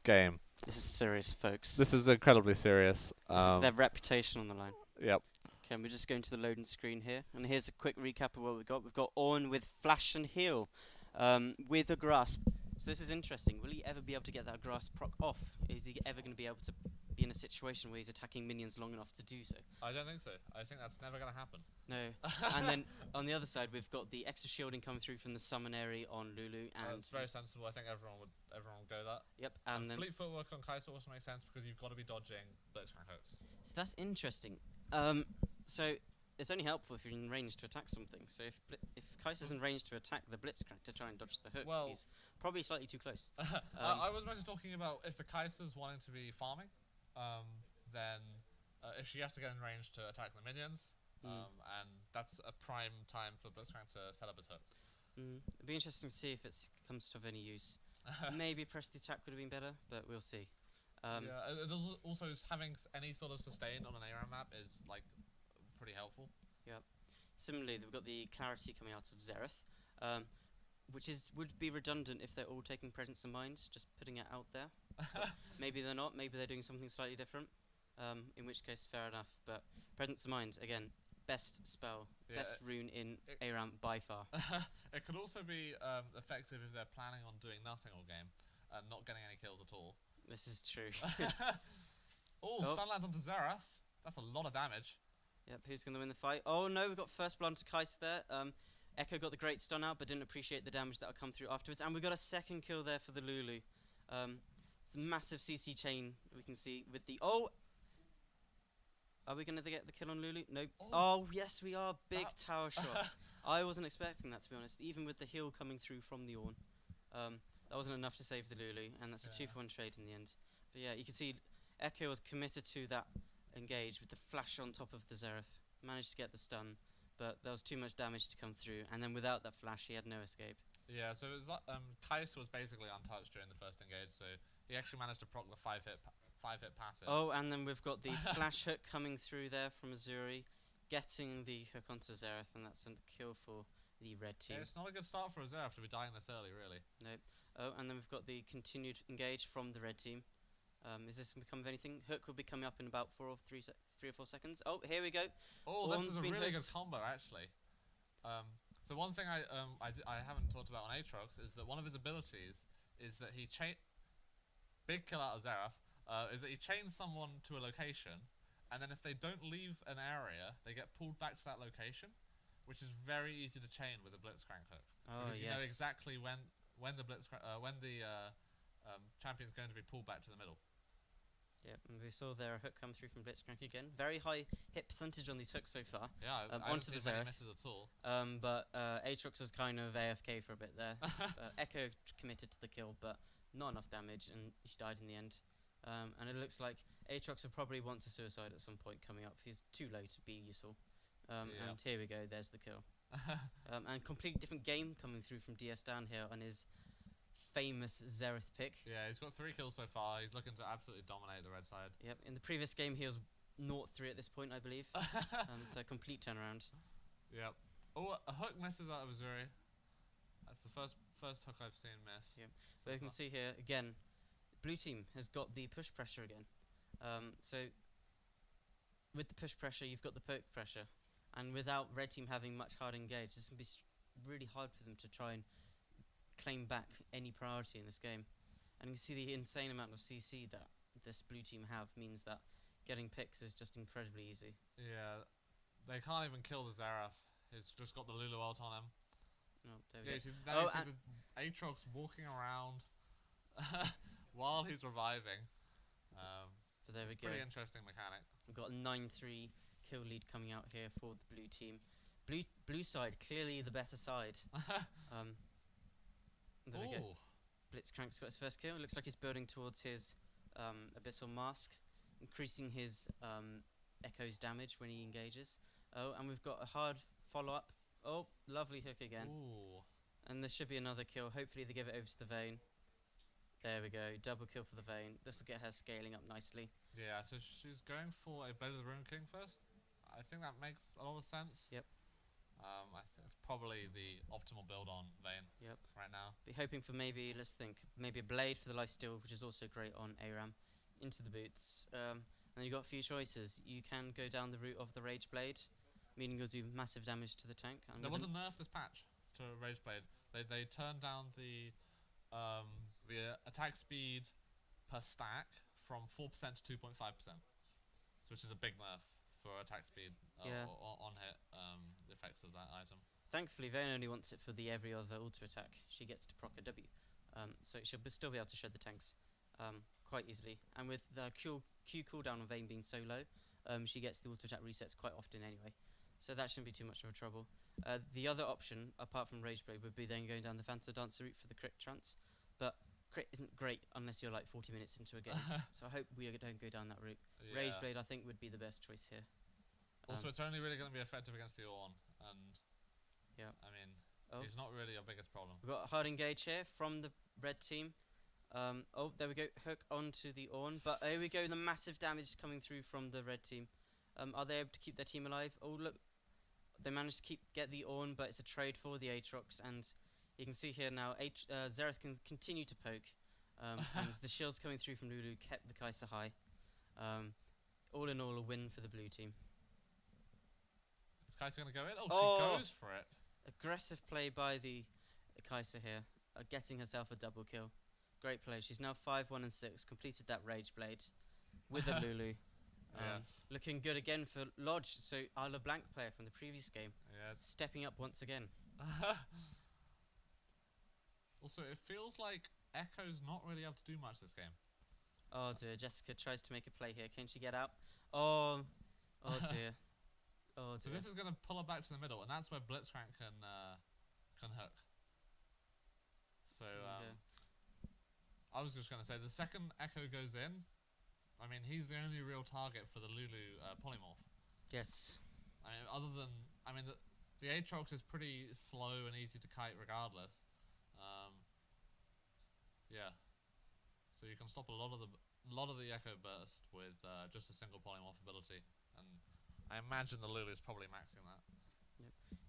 game. This is serious, folks. This is incredibly serious. This is their reputation on the line. Yep. Okay, and we're just going to the loading screen here, and here's a quick recap of what we've got. We've got Ornn with Flash and Heal, with a Grasp. So this is interesting. Will he ever be able to get that Grasp proc off? Is he ever going to be able to be in a situation where he's attacking minions long enough to do so? I don't think so. I think that's never going to happen. No. And then on the other side, we've got the extra shielding coming through from the summon area on Lulu. And it's very sensible. I think everyone would go that. Yep. And then fleet footwork on Kai'Sa also makes sense because you've got to be dodging blitzcrank hooks. so that's interesting. So it's only helpful if you're in range to attack something. So if Kai'Sa's in range to attack the blitzcrank to try and dodge the hook, Well, he's probably slightly too close. I was mostly talking about if the Kai'Sa's wanting to be farming, then if she has to get in range to attack the minions, and that's a prime time for blitzcrank to set up his hooks. It'd be interesting to see if it comes to any use. Maybe press the attack would have been better, but we'll see. Yeah, it also having any sort of sustain on an ARAM map is like pretty helpful. Yep. Similarly, we've got the clarity coming out of Xerath, which would be redundant if they're all taking presence of mind, just putting it out there. Maybe they're not. Maybe they're doing something slightly different. In which case, fair enough. But presence of mind again, best spell, best rune in ARAM by far. It could also be effective if they're planning on doing nothing all game and not getting any kills at all. This is true. Stun lands onto Xerath. That's a lot of damage. Yep, who's going to win the fight? Oh no, we've got first blood to Kai'Sa there. Echo got the great stun out, but didn't appreciate the damage that'll come through afterwards. And we got a second kill there for the Lulu. It's a massive CC chain we can see with the... Oh! Are we going to get the kill on Lulu? Nope. Oh, yes we are. Big tower shot. I wasn't expecting that, to be honest, even with the heal coming through from the Ornn. That wasn't enough to save the Lulu, and that's a 2-for-1 trade in the end. But yeah, you can see Echo was committed to that engage with the flash on top of the Xerath. Managed to get the stun, but there was too much damage to come through, and then without that flash, he had no escape. Yeah, so it was like, Kai'Sa was basically untouched during the first engage, so he actually managed to proc the 5-hit passive. Oh, and then we've got the flash hook coming through there from Azuri, getting the hook onto Xerath, and that's a kill for the red team. Yeah, it's not a good start for a Xerath to be dying this early, really. Nope. Oh, and then we've got the continued engage from the red team. Is this going to become of anything? Hook will be coming up in about 3 or 4 seconds. Oh, here we go. Oh, Ornn's this is a been really hooked. good combo, actually. So one thing I haven't talked about on Aatrox is that one of his abilities is that he big kill out of Xerath, is that he chains someone to a location, and then if they don't leave an area, they get pulled back to that location, which is very easy to chain with a blitzcrank hook. Oh, because you yes. know exactly when the champion's going to be pulled back to the middle. Yeah, and we saw there a hook come through from Blitzcrank again. Very high hit percentage on these hooks so far. Yeah, I haven't onto the seen many Xerath. misses at all. But Aatrox was kind of AFK for a bit there. Echo committed to the kill, but not enough damage, and he died in the end. And it looks like Aatrox will probably want to suicide at some point coming up. He's too low to be useful. Yeah. And here we go, there's the kill. And completely different game coming through from DS down here on his famous Xerath pick. Yeah, he's got 3 kills so far. He's looking to absolutely dominate the red side. Yep, in the previous game he was 0-3 at this point, I believe. So complete turnaround. Yep. Oh, a hook misses out of Azuri. That's the first hook I've seen miss. Yep. So you can see here again, blue team has got the push pressure again. So with the push pressure, you've got the poke pressure, and without red team having much hard engage, it's gonna be really hard for them to try and claim back any priority in this game. And you can see the insane amount of CC that this blue team have means that getting picks is just incredibly easy. Yeah, they can't even kill the Xerath. He's just got the Lulu ult on him. Oh, there we Yeah, go. you see, now you see the Aatrox walking around while he's reviving. But there we It's go. pretty interesting mechanic. We've got a 9-3 kill lead coming out here for the blue team. Blue side, clearly the better side. There we go. Ooh. Blitzcrank's got his first kill. It looks like he's building towards his Abyssal Mask, increasing his Echo's damage when he engages. Oh, and we've got a hard follow-up. Oh, lovely hook again. Ooh. And there should be another kill. Hopefully they give it over to the Vayne. There we go. Double kill for the Vayne. This will get her scaling up nicely. Yeah, so she's going for a Blade of the Rune King first. I think that makes a lot of sense. Yep. I think it's probably the optimal build on Vayne Yep. right now. Be hoping for maybe, let's think, maybe a Blade for the lifesteal, which is also great on ARAM, into the boots. And then you've got a few choices. You can go down the route of the Rage Blade, meaning you'll do massive damage to the tank. And There was a nerf this patch to Rage Blade. They turned down the attack speed per stack from 4% to 2.5%, which is a big nerf for attack speed on hit the effects of that item. Thankfully, Vayne only wants it for the every other auto attack. She gets to proc a W, so she'll still be able to shred the tanks quite easily. And with the Q cooldown on Vayne being so low, she gets the auto attack resets quite often anyway. So that shouldn't be too much of a trouble. The other option, apart from Rage Blade, would be then going down the Phantom Dancer route for the crit trance. But crit isn't great unless you're like 40 minutes into a game. So I hope we don't go down that route. Yeah. Rage Blade, I think, would be the best choice here. Also, it's only really going to be effective against the Ornn, and yeah, I mean, Oh. he's not really your biggest problem. We've got a hard engage here from the red team. Oh, there we go. Hook onto the Ornn. But here we go. The massive damage coming through from the red team. Are they able to keep their team alive? Oh, look. They managed to get the Ornn, but it's a trade for the Aatrox. And you can see here now, Xerath can continue to poke. And the shields coming through from Lulu kept the Kai'Sa high. All in all, a win for the blue team. Is Kai'Sa going to go in? Oh, Oh. she goes for it. Aggressive play by the Kai'Sa here, getting herself a double kill. Great play. She's now 5-1-6, completed that Rage Blade with a Lulu. Yeah. Looking good again for Lodge. So our LeBlanc player from the previous game, Yeah. stepping up once again. Also, it feels like Echo's not really able to do much this game. Oh dear, Jessica tries to make a play here. Can she get out? Oh dear. Oh dear. So this is going to pull her back to the middle, and that's where Blitzcrank can hook. So Okay. I was just going to say, the second Echo goes in, I mean, he's the only real target for the Lulu polymorph. Yes. I mean, other than, I mean, the Aatrox is pretty slow and easy to kite regardless. Yeah. So you can stop a lot of the Echo burst with just a single polymorph ability, and I imagine the Lulu is probably maxing that.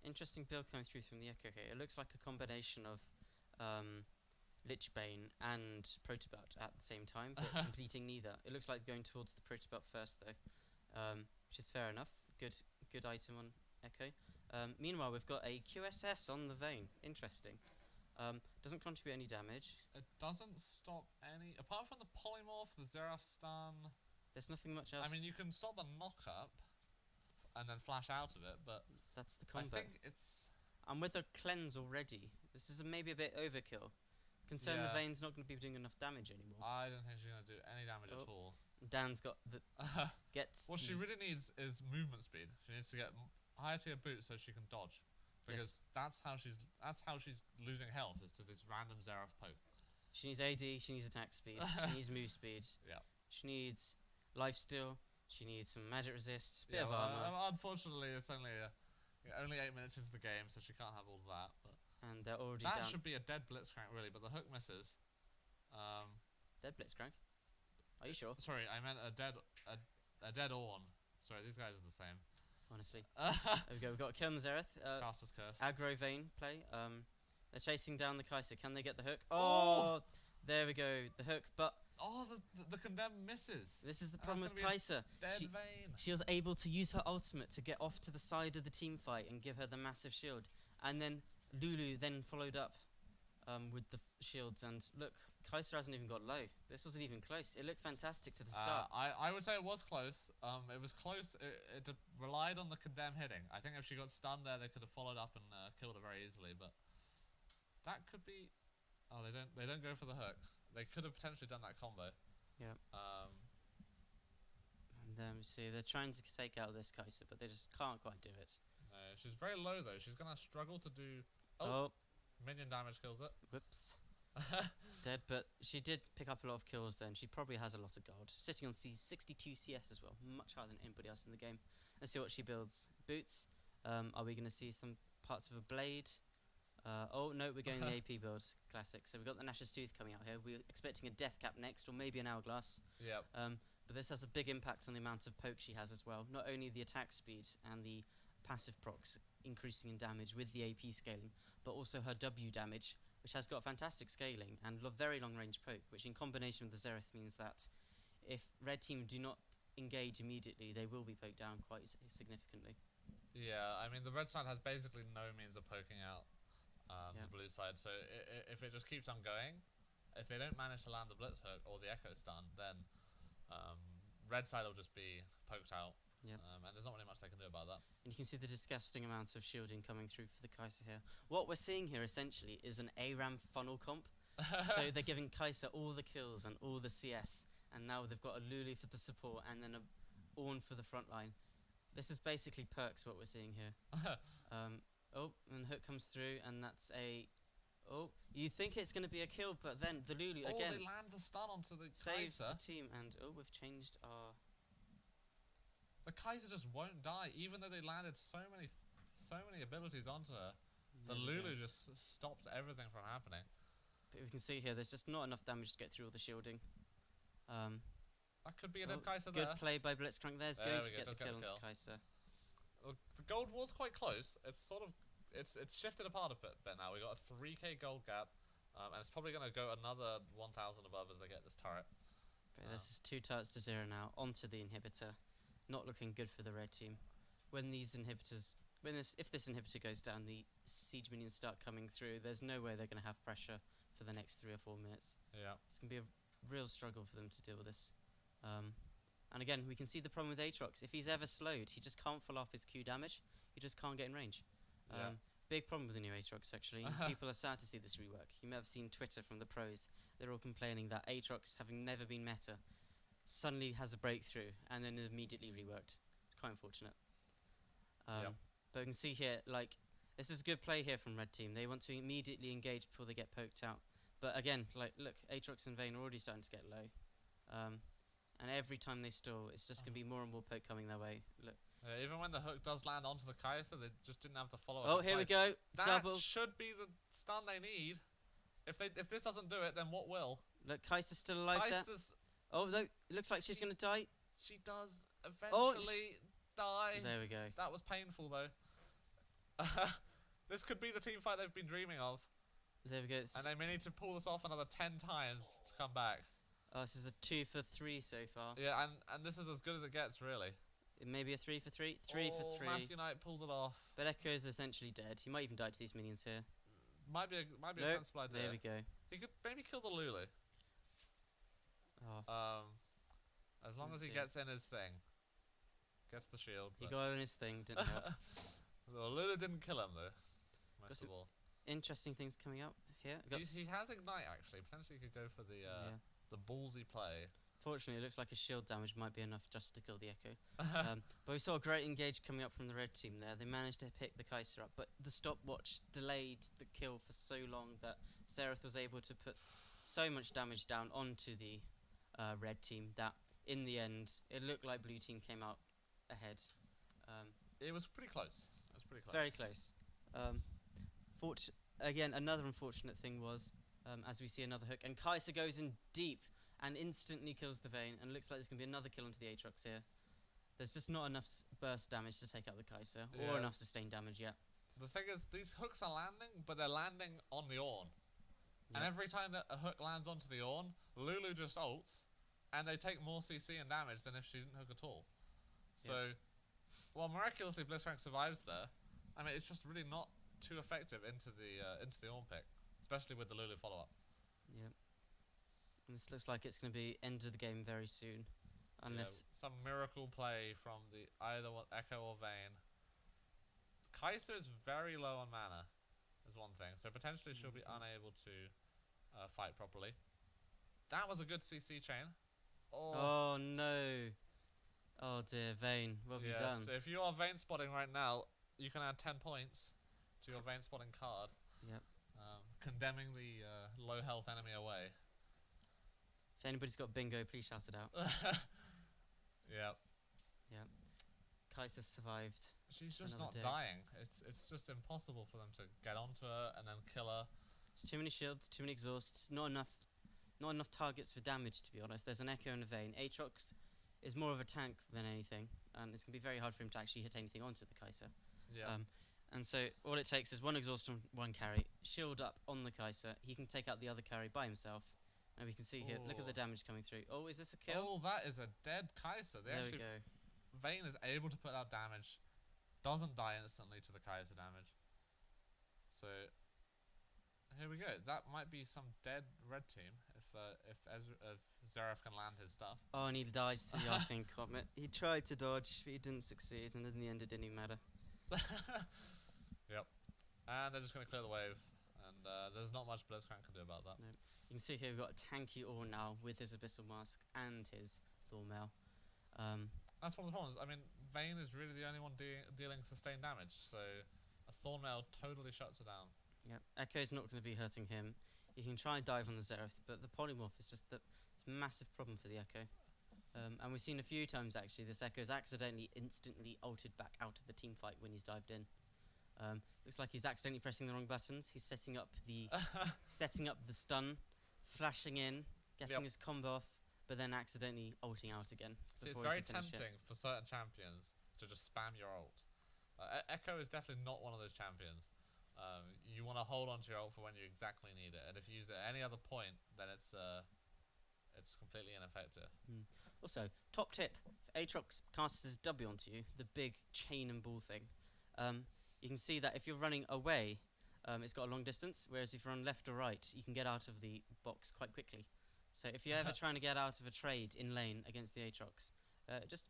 Interesting build coming through from the Echo here. It looks like a combination of Lichbane and Protobelt at the same time, but completing neither. It looks like going towards the Protobelt first though, which is fair enough. Good item on Echo. Meanwhile, we've got a QSS on the Vayne. Interesting. Doesn't contribute any damage. It doesn't stop any, apart from the polymorph, the Xerath stun. There's nothing much else. I mean, you can stop the knock up and then flash out of it, but That's the I combo. think it's I'm with a cleanse already. This is maybe a bit overkill. Concerned the Yeah. Vayne's not going to be doing enough damage anymore. I don't think she's going to do any damage at Oh. all. Dan's got the gets. What she the- really needs is movement speed. She needs to get higher tier boots so she can dodge, because that's how she's losing health, is to this random Xerath poke. She needs AD. She needs attack speed. She needs move speed. Yeah. She needs lifesteal. She needs some magic resist. Bit Yeah, of well, armor. unfortunately, it's only 8 minutes into the game, so she can't have all of that. But And they're already that down. should be a dead blitzcrank, really. But the hook misses. Dead Blitzcrank. Are you sure? Sorry, I meant a dead Orn. Sorry, these guys are the same. Honestly. There we go. We've got a kill on the Xerath. Caster's curse. Aggro Vayne play. They're chasing down the Kai'Sa. Can they get the hook? Oh! There we go. The hook. But Oh, the condemn misses. this is the And problem that's with gonna be Kai'Sa. Dead She, vein. she was able to use her ultimate to get off to the side of the team fight and give her the massive shield. And then Lulu then followed up with the shields. And look, Kai'Sa hasn't even got low. This wasn't even close. It looked fantastic to the start. I would say it was close. It was close. It relied on the condemn hitting. I think if she got stunned there, they could have followed up and killed her very easily. But that could be. Oh, they don't go for the hook. They could have potentially done that combo. Yeah. And see, they're trying to take out this Kai'Sa, but they just can't quite do it. No, she's very low though. She's gonna struggle to do. Oh, Minion damage kills it. whoops. Dead, but she did pick up a lot of kills then. She probably has a lot of gold. Sitting on 62 CS as well, much higher than anybody else in the game. Let's see what she builds. Boots. Are we going to see some parts of a blade? Oh, no, we're going the AP build. Classic. So we've got the Nash's Tooth coming out here. We're expecting a Death Cap next, or maybe an Hourglass. Yep. But this has a big impact on the amount of poke she has as well. Not only the attack speed and the passive procs increasing in damage with the AP scaling, but also her W damage, which has got fantastic scaling and very long range poke, which in combination with the Xerath means that if red team do not engage immediately, they will be poked down quite significantly. Yeah, I mean the red side has basically no means of poking out the blue side, so if it just keeps on going, if they don't manage to land the blitz hook or the echo stun, then red side will just be poked out. Yep. And there's not really much they can do about that. And you can see the disgusting amounts of shielding coming through for the Kai'Sa here. What we're seeing here essentially is an ARAM funnel comp. So they're giving Kai'Sa all the kills and all the CS, and now they've got a Lulu for the support and then a Ornn for the front line. This is basically perks what we're seeing here. Oh, and hook comes through, and that's a... Oh, you think it's going to be a kill, but then the Lulu again they land the stun onto the saves the Kai'Sa. team, and oh, we've changed our... The Kai'Sa just won't die, even though they landed so many abilities onto her. The There we go. Lulu just stops everything from happening. But we can see here, there's just not enough damage to get through all the shielding. That could be a Oh, dead Kai'Sa good there. play by Blitzcrank. There's There going we to go, get the does get kill the onto kill. Kai'Sa. The gold was quite close. It's sort of it's shifted apart a bit now. We got a 3k gold gap, and it's probably going to go another 1,000 above as they get this turret. But this is 2 turrets to 0 now onto the inhibitor. Not looking good for the red team. When these inhibitors, if this inhibitor goes down, the siege minions start coming through. There's no way they're going to have pressure for the next 3 or 4 minutes. Yeah. It's going to be a real struggle for them to deal with this. And again, we can see the problem with Aatrox. If he's ever slowed, he just can't follow up his Q damage. He just can't get in range. Yeah. Big problem with the new Aatrox, actually. People are sad to see this rework. You may have seen Twitter from the pros. They're all complaining that Aatrox, having never been meta, suddenly has a breakthrough and then immediately reworked. It's quite unfortunate. Yep. But you can see here, like, this is good play here from red team. They want to immediately engage before they get poked out. But again, like, look, Aatrox and Vayne are already starting to get low. And every time they stall, it's just going to be more and more poke coming their way. Look. Even when the hook does land onto the Kai'Sa, they just didn't have the follow-up. Oh, here we go. That Double. should be the stun they need. If this doesn't do it, then what will? Look, Kai'Sa's still alive there. Kai'Sa's, Oh, no. It looks like she's going to die. she does Oh, eventually die. There we go. That was painful though. This could be the team fight they've been dreaming of, There we go. and they may need to pull this off another 10 times to come back. Oh, this is a 2 for 3 so far. Yeah, and this is as good as it gets, really. Maybe a 3 for 3. 3 for 3. Matthew Knight pulls it off. But Echo is essentially dead. He might even die to these minions here. Might be a Nope, sensible idea. there we go. He could maybe kill the Lulu. Oh, As long Let's as he see. gets in his thing. Gets the shield. he but- got on his thing, didn't help. The Lulu didn't kill him though. Most some of all. Interesting things coming up here. We got He has Ignite actually. Potentially he could go for the yeah. ballsy play Fortunately, it looks like a shield damage might be enough just to kill the Echo. But we saw a great engage coming up from the red team there. They managed to pick the Kai'Sa up, but the stopwatch delayed the kill for so long that Xerath was able to put so much damage down onto the red team that in the end, it looked like blue team came out ahead. It was pretty close. It was pretty close. Very close. Again, another unfortunate thing was, as we see another hook, and Kai'Sa goes in deep and instantly kills the Vayne, and looks like there's going to be another kill onto the Aatrox here. There's just not enough burst damage to take out the Kai'Sa, or enough sustained damage yet. The thing is, these hooks are landing, but they're landing on the Ornn. And every time that a hook lands onto the Ornn, Lulu just ults, and they take more CC and damage than if she didn't hook at all. So, while miraculously Blitzcrank survives there, I mean, it's just really not too effective into the Ornn pick, especially with the Lulu follow-up. Yep. And this looks like it's going to be end of the game very soon, unless some miracle play from the either Echo or Vayne. Kai'Sa is very low on mana, is one thing, so potentially she'll be unable to fight properly. That was a good CC chain. Oh no! Oh dear, Vayne, what have you done? So if you are Vayne spotting right now, you can add 10 points to your Vayne spotting card. Yep. Condemning the low health enemy away. If anybody's got bingo, please shout it out. Yep. Yep. Kai'Sa survived. She's just not day. dying. It's just impossible for them to get onto her and then kill her. There's too many shields, too many exhausts, not enough targets for damage, to be honest. There's an Echo and a Vayne. Aatrox is more of a tank than anything, and it's going to be very hard for him to actually hit anything onto the Kai'Sa. Yeah. And so all it takes is one exhaust and one carry, shield up on the Kai'Sa. He can take out the other carry by himself. And we can see here, look at the damage coming through. Oh, is this a kill? Oh, that is a dead Kai'Sa. There we go. Vayne is able to put out damage, doesn't die instantly to the Kai'Sa damage. So here we go. That might be some dead red team if Xerath can land his stuff. Oh, and he dies to the Arcane Comet. He tried to dodge, but he didn't succeed, and in the end it didn't even matter. Yep. And they're just going to clear the wave, and there's not much Blitzcrank can do about that. Nope. You can see here we've got a tanky Ornn now with his Abyssal Mask and his Thornmail. That's one of the problems. I mean, Vayne is really the only one dealing sustained damage, so a Thornmail totally shuts her down. Yep. Echo's not going to be hurting him. He can try and dive on the Xerath, but the polymorph is just it's a massive problem for the Echo. And we've seen a few times actually this Echo's accidentally instantly ulted back out of the team fight when he's dived in. Looks like he's accidentally pressing the wrong buttons. He's setting up the stun, flashing in, getting his combo off, but then accidentally ulting out again. See, it's very tempting for certain champions to just spam your ult. Echo is definitely not one of those champions. You want to hold on to your ult for when you exactly need it, and if you use it at any other point, then it's completely ineffective. Also, top tip: if Aatrox casts his W onto you, the big chain and ball thing, you can see that if you're running away, it's got a long distance, whereas if you run left or right, you can get out of the box quite quickly. So if you're ever trying to get out of a trade in lane against the Aatrox, just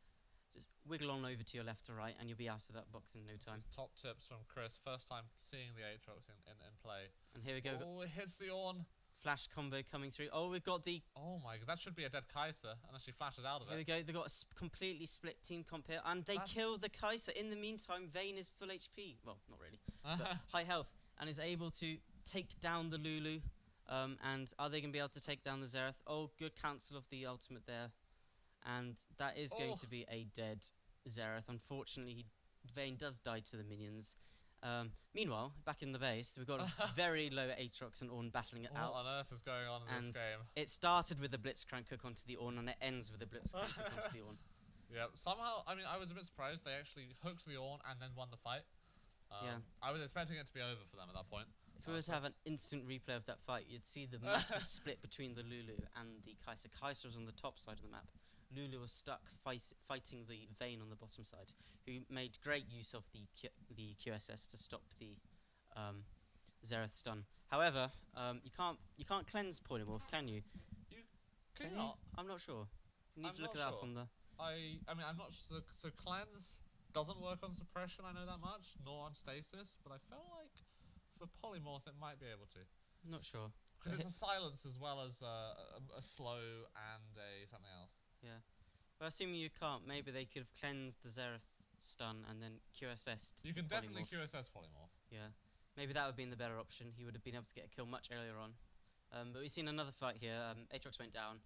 wiggle on over to your left or right, and you'll be out of that box in no time. Top tips from Chris. First time seeing the Aatrox in play. And here we go. Oh, it hits the Ornn. Flash combo coming through. Oh, we've got the... Oh my god, that should be a dead Kai'Sa, unless she flashes out of it. Here we go. They've got a completely split team comp here, and they kill the Kai'Sa. In the meantime, Vayne is full HP. Well, not really, but high health, and is able to take down the Lulu. And are they going to be able to take down the Xerath? Oh, good cancel of the ultimate there. And that is going to be a dead Xerath. Unfortunately, Vayne does die to the minions. Meanwhile, back in the base, we've got a very low Aatrox and Ornn battling it out. What on earth is going on in this game? It started with a Blitzcrank hook onto the Ornn, and it ends with a Blitzcrank hook onto the Ornn. Yeah, somehow, I mean, I was a bit surprised they actually hooked the Ornn and then won the fight. I was expecting it to be over for them at that point. If we were to have an instant replay of that fight, you'd see the massive split between the Lulu and the Kai'Sa. Kai'Sa was on the top side of the map. Lulu was stuck fighting the Vayne on the bottom side, who made great use of the QSS to stop the Xerath stun. However, you can't cleanse Polymorph, can you? Can you not? I'm not sure. You need to look it up on the... I mean, I'm not sure. So cleanse doesn't work on suppression, I know that much, nor on stasis, but I felt like for Polymorph it might be able to. I'm not sure. Because it's a silence as well as a slow and a something else. Yeah. Well, assuming you can't, maybe they could have cleansed the Xerath stun and then QSS'd. You can the definitely polymorph. QSS polymorph. Yeah. Maybe that would have been the better option. He would have been able to get a kill much earlier on. But we've seen another fight here. Aatrox went down.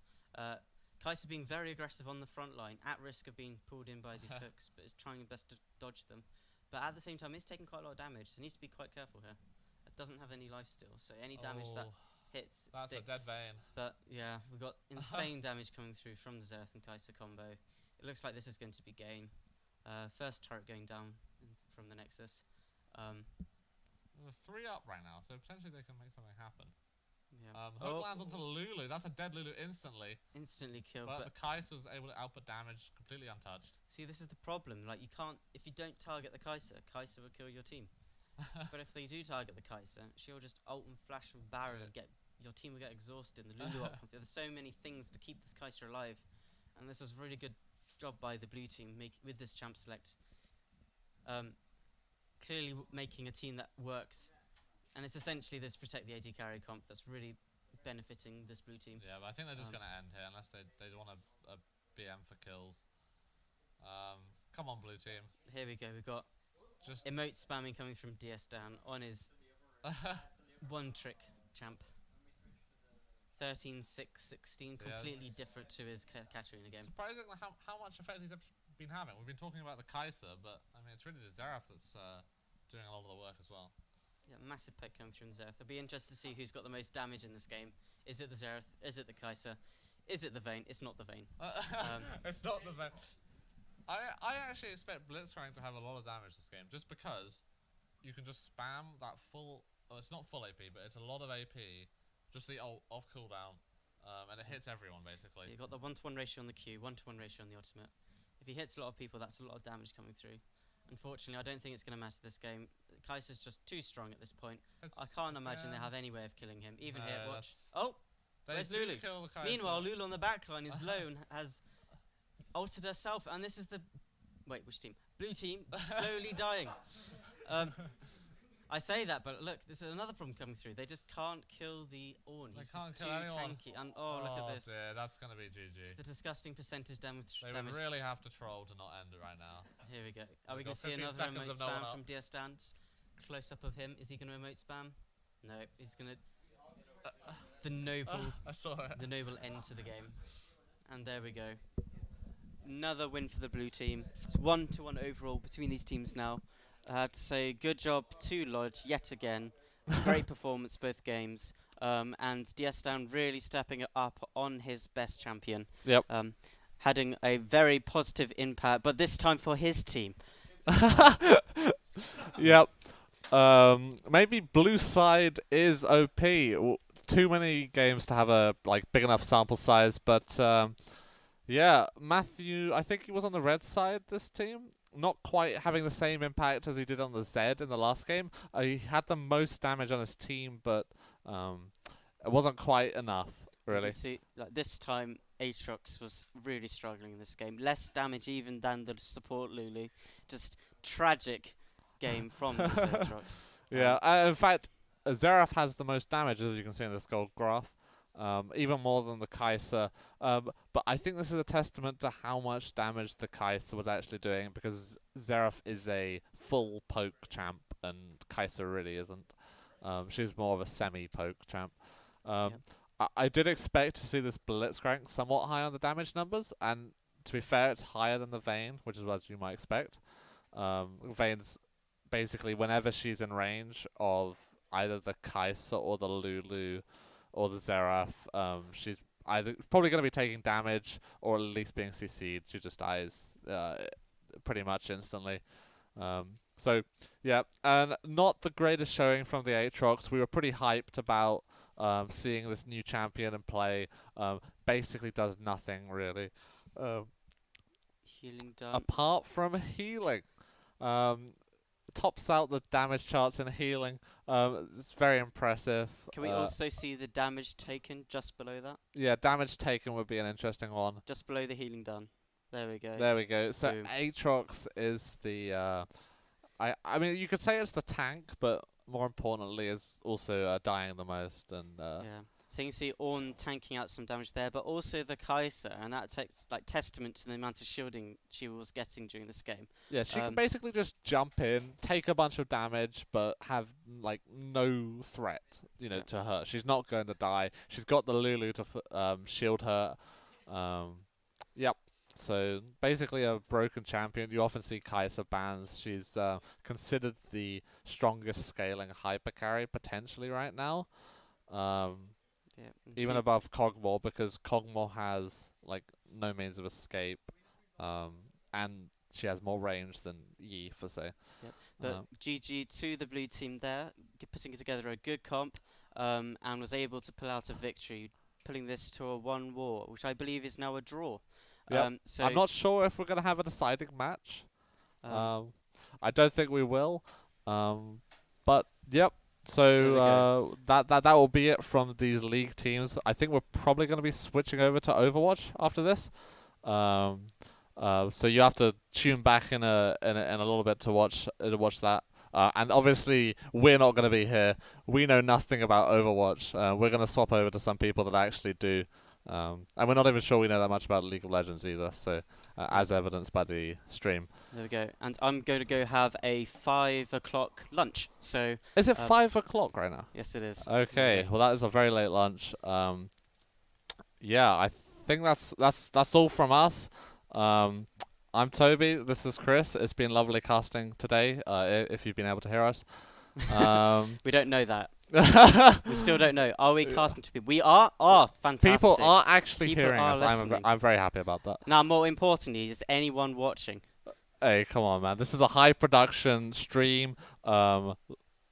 Kai'Sa being very aggressive on the front line, at risk of being pulled in by these hooks, but is trying his best to dodge them. But at the same time, he's taking quite a lot of damage, so he needs to be quite careful here. It doesn't have any life steal, so any damage that hits That's sticks. a dead vein. But yeah, we've got insane damage coming through from the Xerath and Kai'Sa combo. It looks like this is going to be game. First turret going down from the Nexus. They're 3 up right now, so potentially they can make something happen. Yeah. Hook lands onto Lulu. That's a dead Lulu instantly. Instantly killed. But the Kai'Sa's able to output damage completely untouched. See, this is the problem. Like, you can't, if you don't target the Kai'Sa will kill your team. But if they do target the Kai'Sa, she'll just ult and flash and barrel and your team will get exhausted. And the Lulu ult comes through. There's so many things to keep this Kai'Sa alive, and this was a really good job by the blue team with this champ select. Clearly making a team that works, and it's essentially this protect the AD carry comp that's really benefiting this blue team. Yeah, but I think they're just going to end here unless they want a BM for kills. Come on, blue team. Here we go. We've got Just emote spamming coming from DS Dan on his one trick champ. 13, 6, 16, completely different to his Katarina game. surprising how much effect he's been having. We've been talking about the Kai'Sa, but I mean it's really the Xerath that's doing a lot of the work as well. Yeah, massive pick coming through the Xerath. I'll be interested to see who's got the most damage in this game. Is it the Xerath? Is it the Kai'Sa? Is it the Vayne? It's not the Vayne. It's not the Vayne. I actually expect Blitzcrank to have a lot of damage this game, just because you can just spam that full. Oh, it's not full AP, but it's a lot of AP. Just the ult off cooldown, and it hits everyone basically. You've got the 1-to-1 ratio on the Q, 1-to-1 ratio on the ultimate. If he hits a lot of people, that's a lot of damage coming through. Unfortunately, I don't think it's going to matter this game. Kai'Sa's just too strong at this point. I can't imagine they have any way of killing him. Even here, watch. Oh, where's Lulu? Meanwhile, Lulu on the backline is low and has altered herself. And this is the... Wait, which team? Blue team, slowly dying. I say that, but look, this is another problem coming through. They just can't kill the Ornn. He's just too tanky. And look at this. Dear, that's going to be GG. It's the disgusting percentage damage. They would really have to troll to not end it right now. Here we go. Are we We've going to got see 15 another seconds emote of no one spam up. from DS Dan? Close up of him. Is he going to emote spam? No, he's going to... the noble... I saw it. The noble end to the game. And there we go. Another win for the blue team. It's 1-to-1 overall between these teams now. I have to say, good job to Lodge yet again. Great performance both games. And DS Dan really stepping it up on his best champion. Yep. Having a very positive impact, but this time for his team. Yep. Maybe blue side is OP. Too many games to have a big enough sample size, but yeah, Matthew, I think he was on the red side this team. Not quite having the same impact as he did on the Z in the last game. He had the most damage on his team, but it wasn't quite enough, really. You see, this time, Aatrox was really struggling in this game. Less damage even than the support Lulu. Just tragic game from this Aatrox. Yeah, in fact, Xerath has the most damage, as you can see in this gold graph. Even more than the Kai'Sa. But I think this is a testament to how much damage the Kai'Sa was actually doing, because Xerath is a full poke champ and Kai'Sa really isn't. She's more of a semi-poke champ. I did expect to see this Blitzcrank somewhat high on the damage numbers, and to be fair, it's higher than the Vayne, which is what you might expect. Vayne's basically, whenever she's in range of either the Kai'Sa or the Lulu or the Xerath, she's either probably going to be taking damage or at least being CC'd. She just dies pretty much instantly. So, yeah, and not the greatest showing from the Aatrox. We were pretty hyped about seeing this new champion in play. Basically does nothing, really. Healing done. Apart from healing. Tops out the damage charts in healing. It's very impressive. Can we also see the damage taken just below that? Yeah, damage taken would be an interesting one. Just below the healing done. There we go. There we go. So Boom. Aatrox is the... I mean, you could say it's the tank, but more importantly, is also dying the most. And Yeah. So you can see Ornn tanking out some damage there, but also the Kai'Sa, and that takes like testament to the amount of shielding she was getting during this game. yeah, she can basically just jump in, take a bunch of damage, but have like no threat, to her. She's not going to die. She's got the Lulu to shield her. Yep. So basically a broken champion. You often see Kai'Sa bans. She's considered the strongest scaling hyper carry potentially right now. Yeah. Even above Kog'Maw, because Kog'Maw has like no means of escape, and she has more range than Yi for say. Yep. But GG to the blue team there, putting together a good comp, and was able to pull out a victory, pulling this to a 1-war, which I believe is now a draw. Yep. So I'm not sure if we're gonna have a deciding match. I don't think we will. But yep. So that will be it from these league teams. I think we're probably going to be switching over to Overwatch after this. So you have to tune back in a little bit to watch that. And obviously we're not going to be here. We know nothing about Overwatch. We're going to swap over to some people that actually do. And we're not even sure we know that much about League of Legends either. So as evidenced by the stream. There we go. And I'm going to go have a 5 o'clock lunch. So is it 5 o'clock right now? Yes, it is. Okay. Well, that is a very late lunch. Yeah, I think that's all from us. I'm Toby. This is Chris. It's been lovely casting today. If you've been able to hear us. We don't know that. We still don't know. Are we casting to people? We are? Oh, fantastic. People are actually People hearing are us. I'm very happy about that. Now, more importantly, is anyone watching? Hey, come on, man. This is a high production stream. There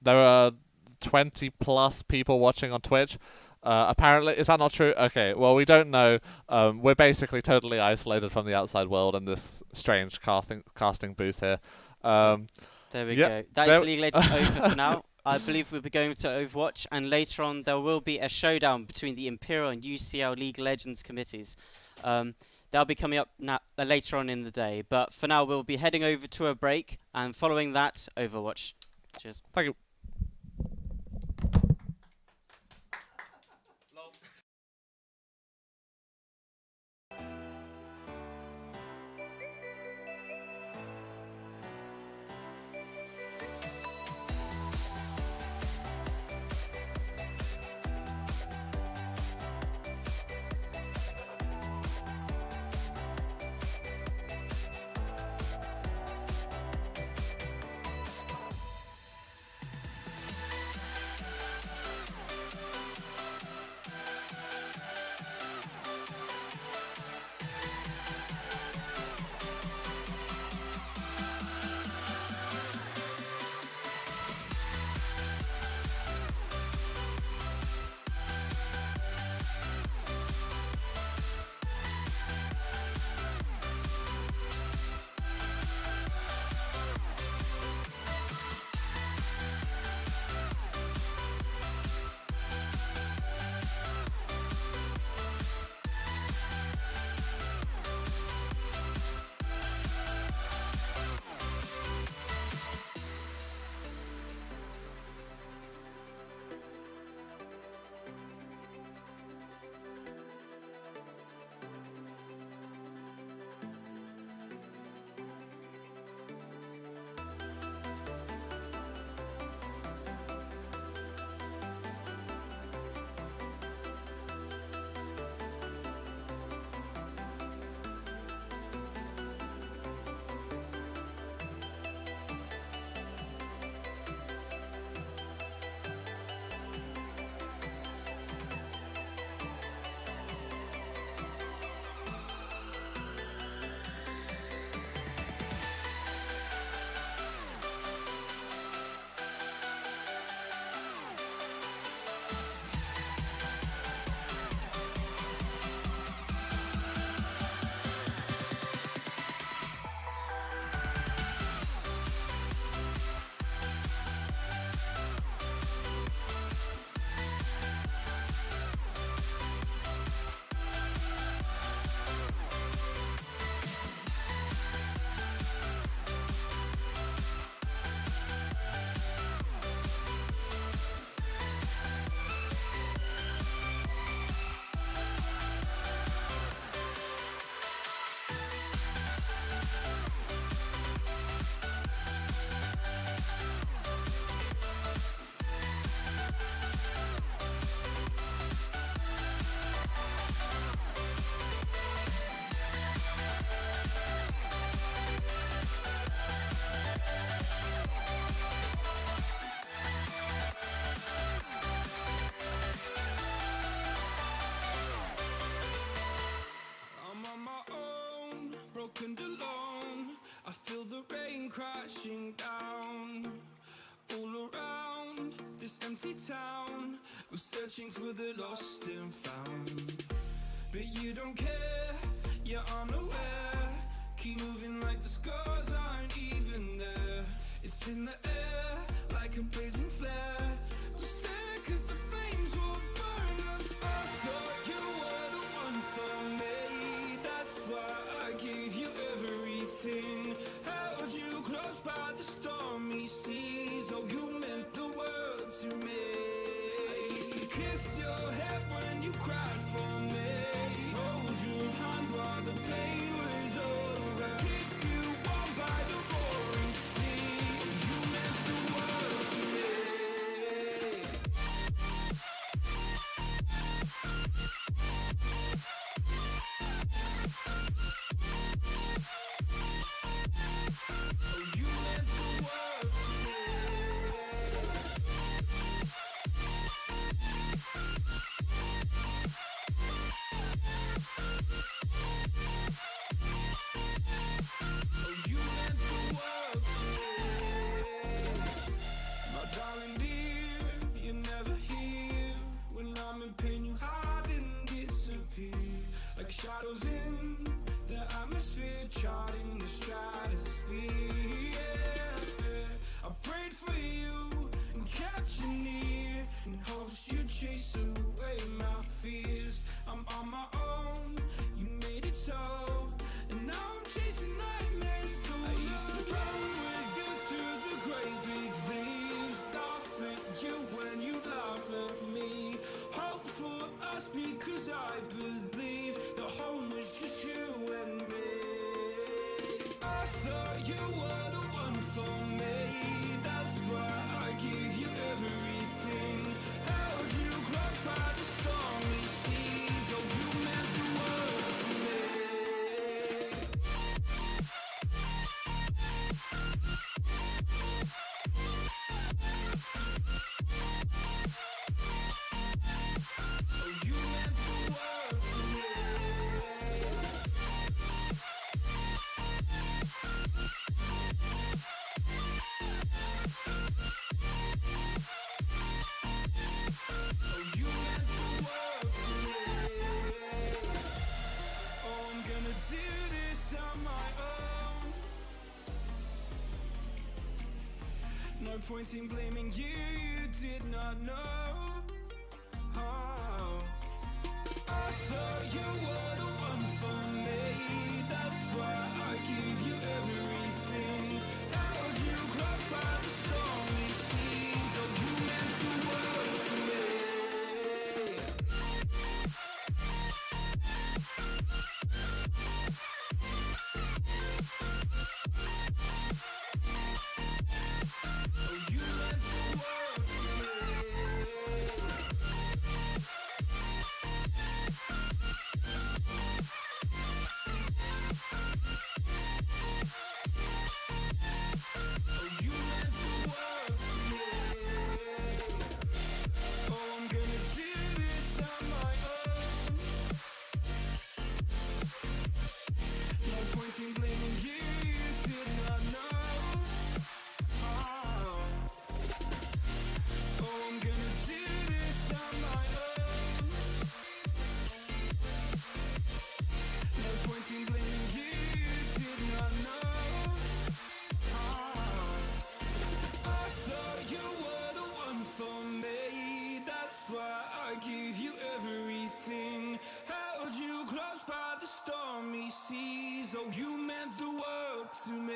are 20 plus people watching on Twitch. Apparently, is that not true? Okay, well, we don't know. We're basically totally isolated from the outside world in this strange casting booth here. There we go. That's League of Legends over for now. I believe we'll be going to Overwatch, and later on there will be a showdown between the Imperial and UCL League of Legends committees. They'll be coming up later on in the day, but for now we'll be heading over to a break, and following that, Overwatch. Cheers. Thank you. the rain crashing down. All around this empty town, we're searching for the lost and found. But you don't care, you're unaware. Keep moving like the scars aren't even there. It's in the air, like a blazing flare. Don't stare, cause the flames will burn us. I thought you were the one for me. That's why I gave you everything. Held you close by the stormy seas. Oh, you meant the world to me. I used to kiss your head when you cried for me. Hold your hand while the pain was over. Keep you warm by the roaring sea. You meant the world to me. Oh, you meant the world to me. Oh, you meant the world to me. My darling dear, you're never here. When I'm in pain, you hide and disappear. Like shadows in the atmosphere, charting the stratosphere. Yeah. I prayed for you and kept you near, in hopes you'd chase away my fears. I'm on my own, you made it so, and now I'm chasing nightmares too. I used to run with you through the great big leaves, laugh at you when you laugh at me. Hope for us because I believe the home was just you and me. I thought you were the one for me. That's why I gave you everything. Held you close by the stormy seas. Oh, you meant the world to me. Oh, you meant the world to me. Oh, you meant the world to me. Oh, I'm gonna do this on my own. No point in blaming you, you did not know. Oh, I thought you were the one for me. That's why I gave you everything. Held you close by the stormy seas. Oh, you meant the world to me. Oh, you meant the world to me. Oh, you meant the world to me. Oh, I'm gonna do this on my own. No point in blaming you, you did not know. Oh, I'm gonna do this on my own. No point in blaming you, you did not know. I thought you were the one for me. That's why I gave you everything. Held you close by the stormy seas. Oh, you meant the world to me.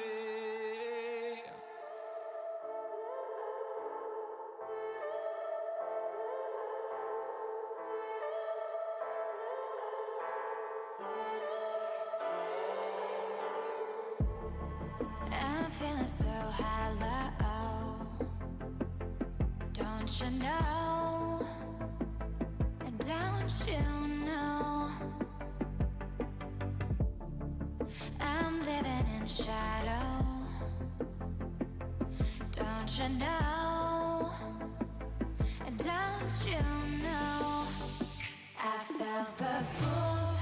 I'm feeling so hollow. Don't you know? Don't you know? I'm living in shadow. Don't you know? Don't you know? I fell for fool's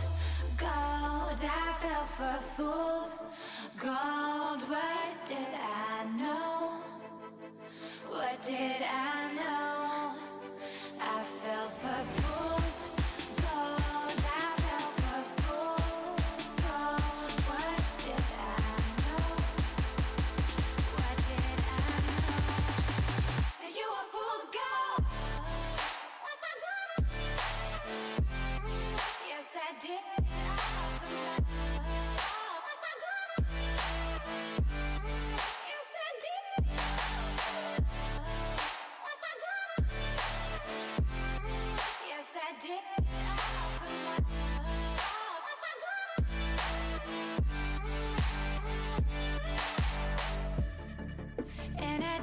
gold. I fell for fool's gold. What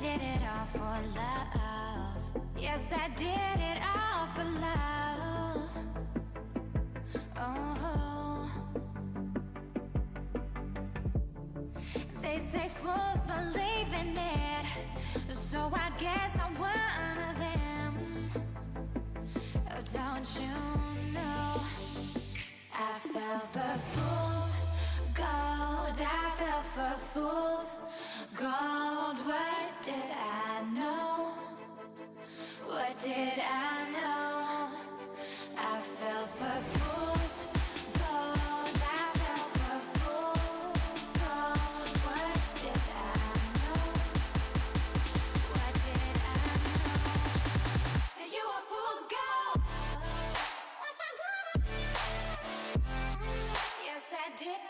did it all for love. Yes, I did it all for love. Oh, they say fools believe in it, so I guess I'm one of them. Oh, don't you know I fell for fools gold, I fell for fools gold. What did I know? What did I know? I fell for fools gold, I fell for fools gold. What did I know? What did I know? You were fools gold. Yes, I did.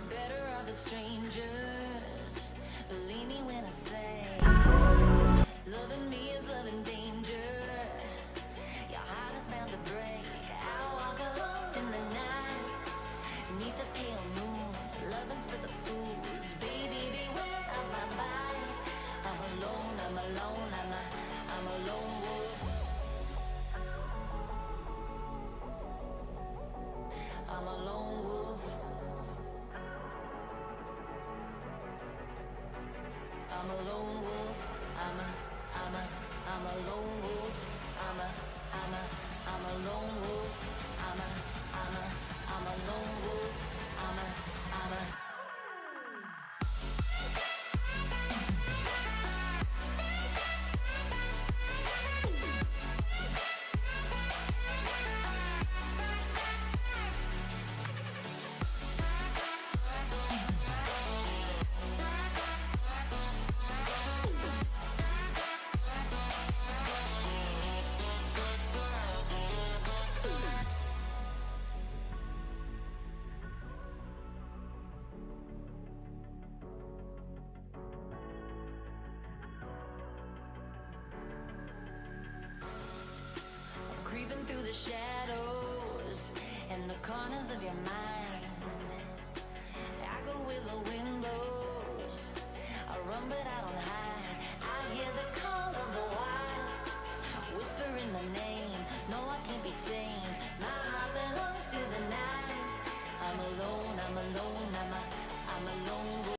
Better off as strangers. Believe me when I say, loving me is loving danger. Your heart is bound to break. I walk alone in the night, neath the pale moon. Loving's for the fools. Baby, beware of my bite. I'm alone, I'm alone, I'm a lone wolf. I'm a lone wolf. I'm a lone wolf. I'm a lone wolf. I'm a lone wolf. I'm a lone wolf. I'm a creeping through the shadows and the corners of your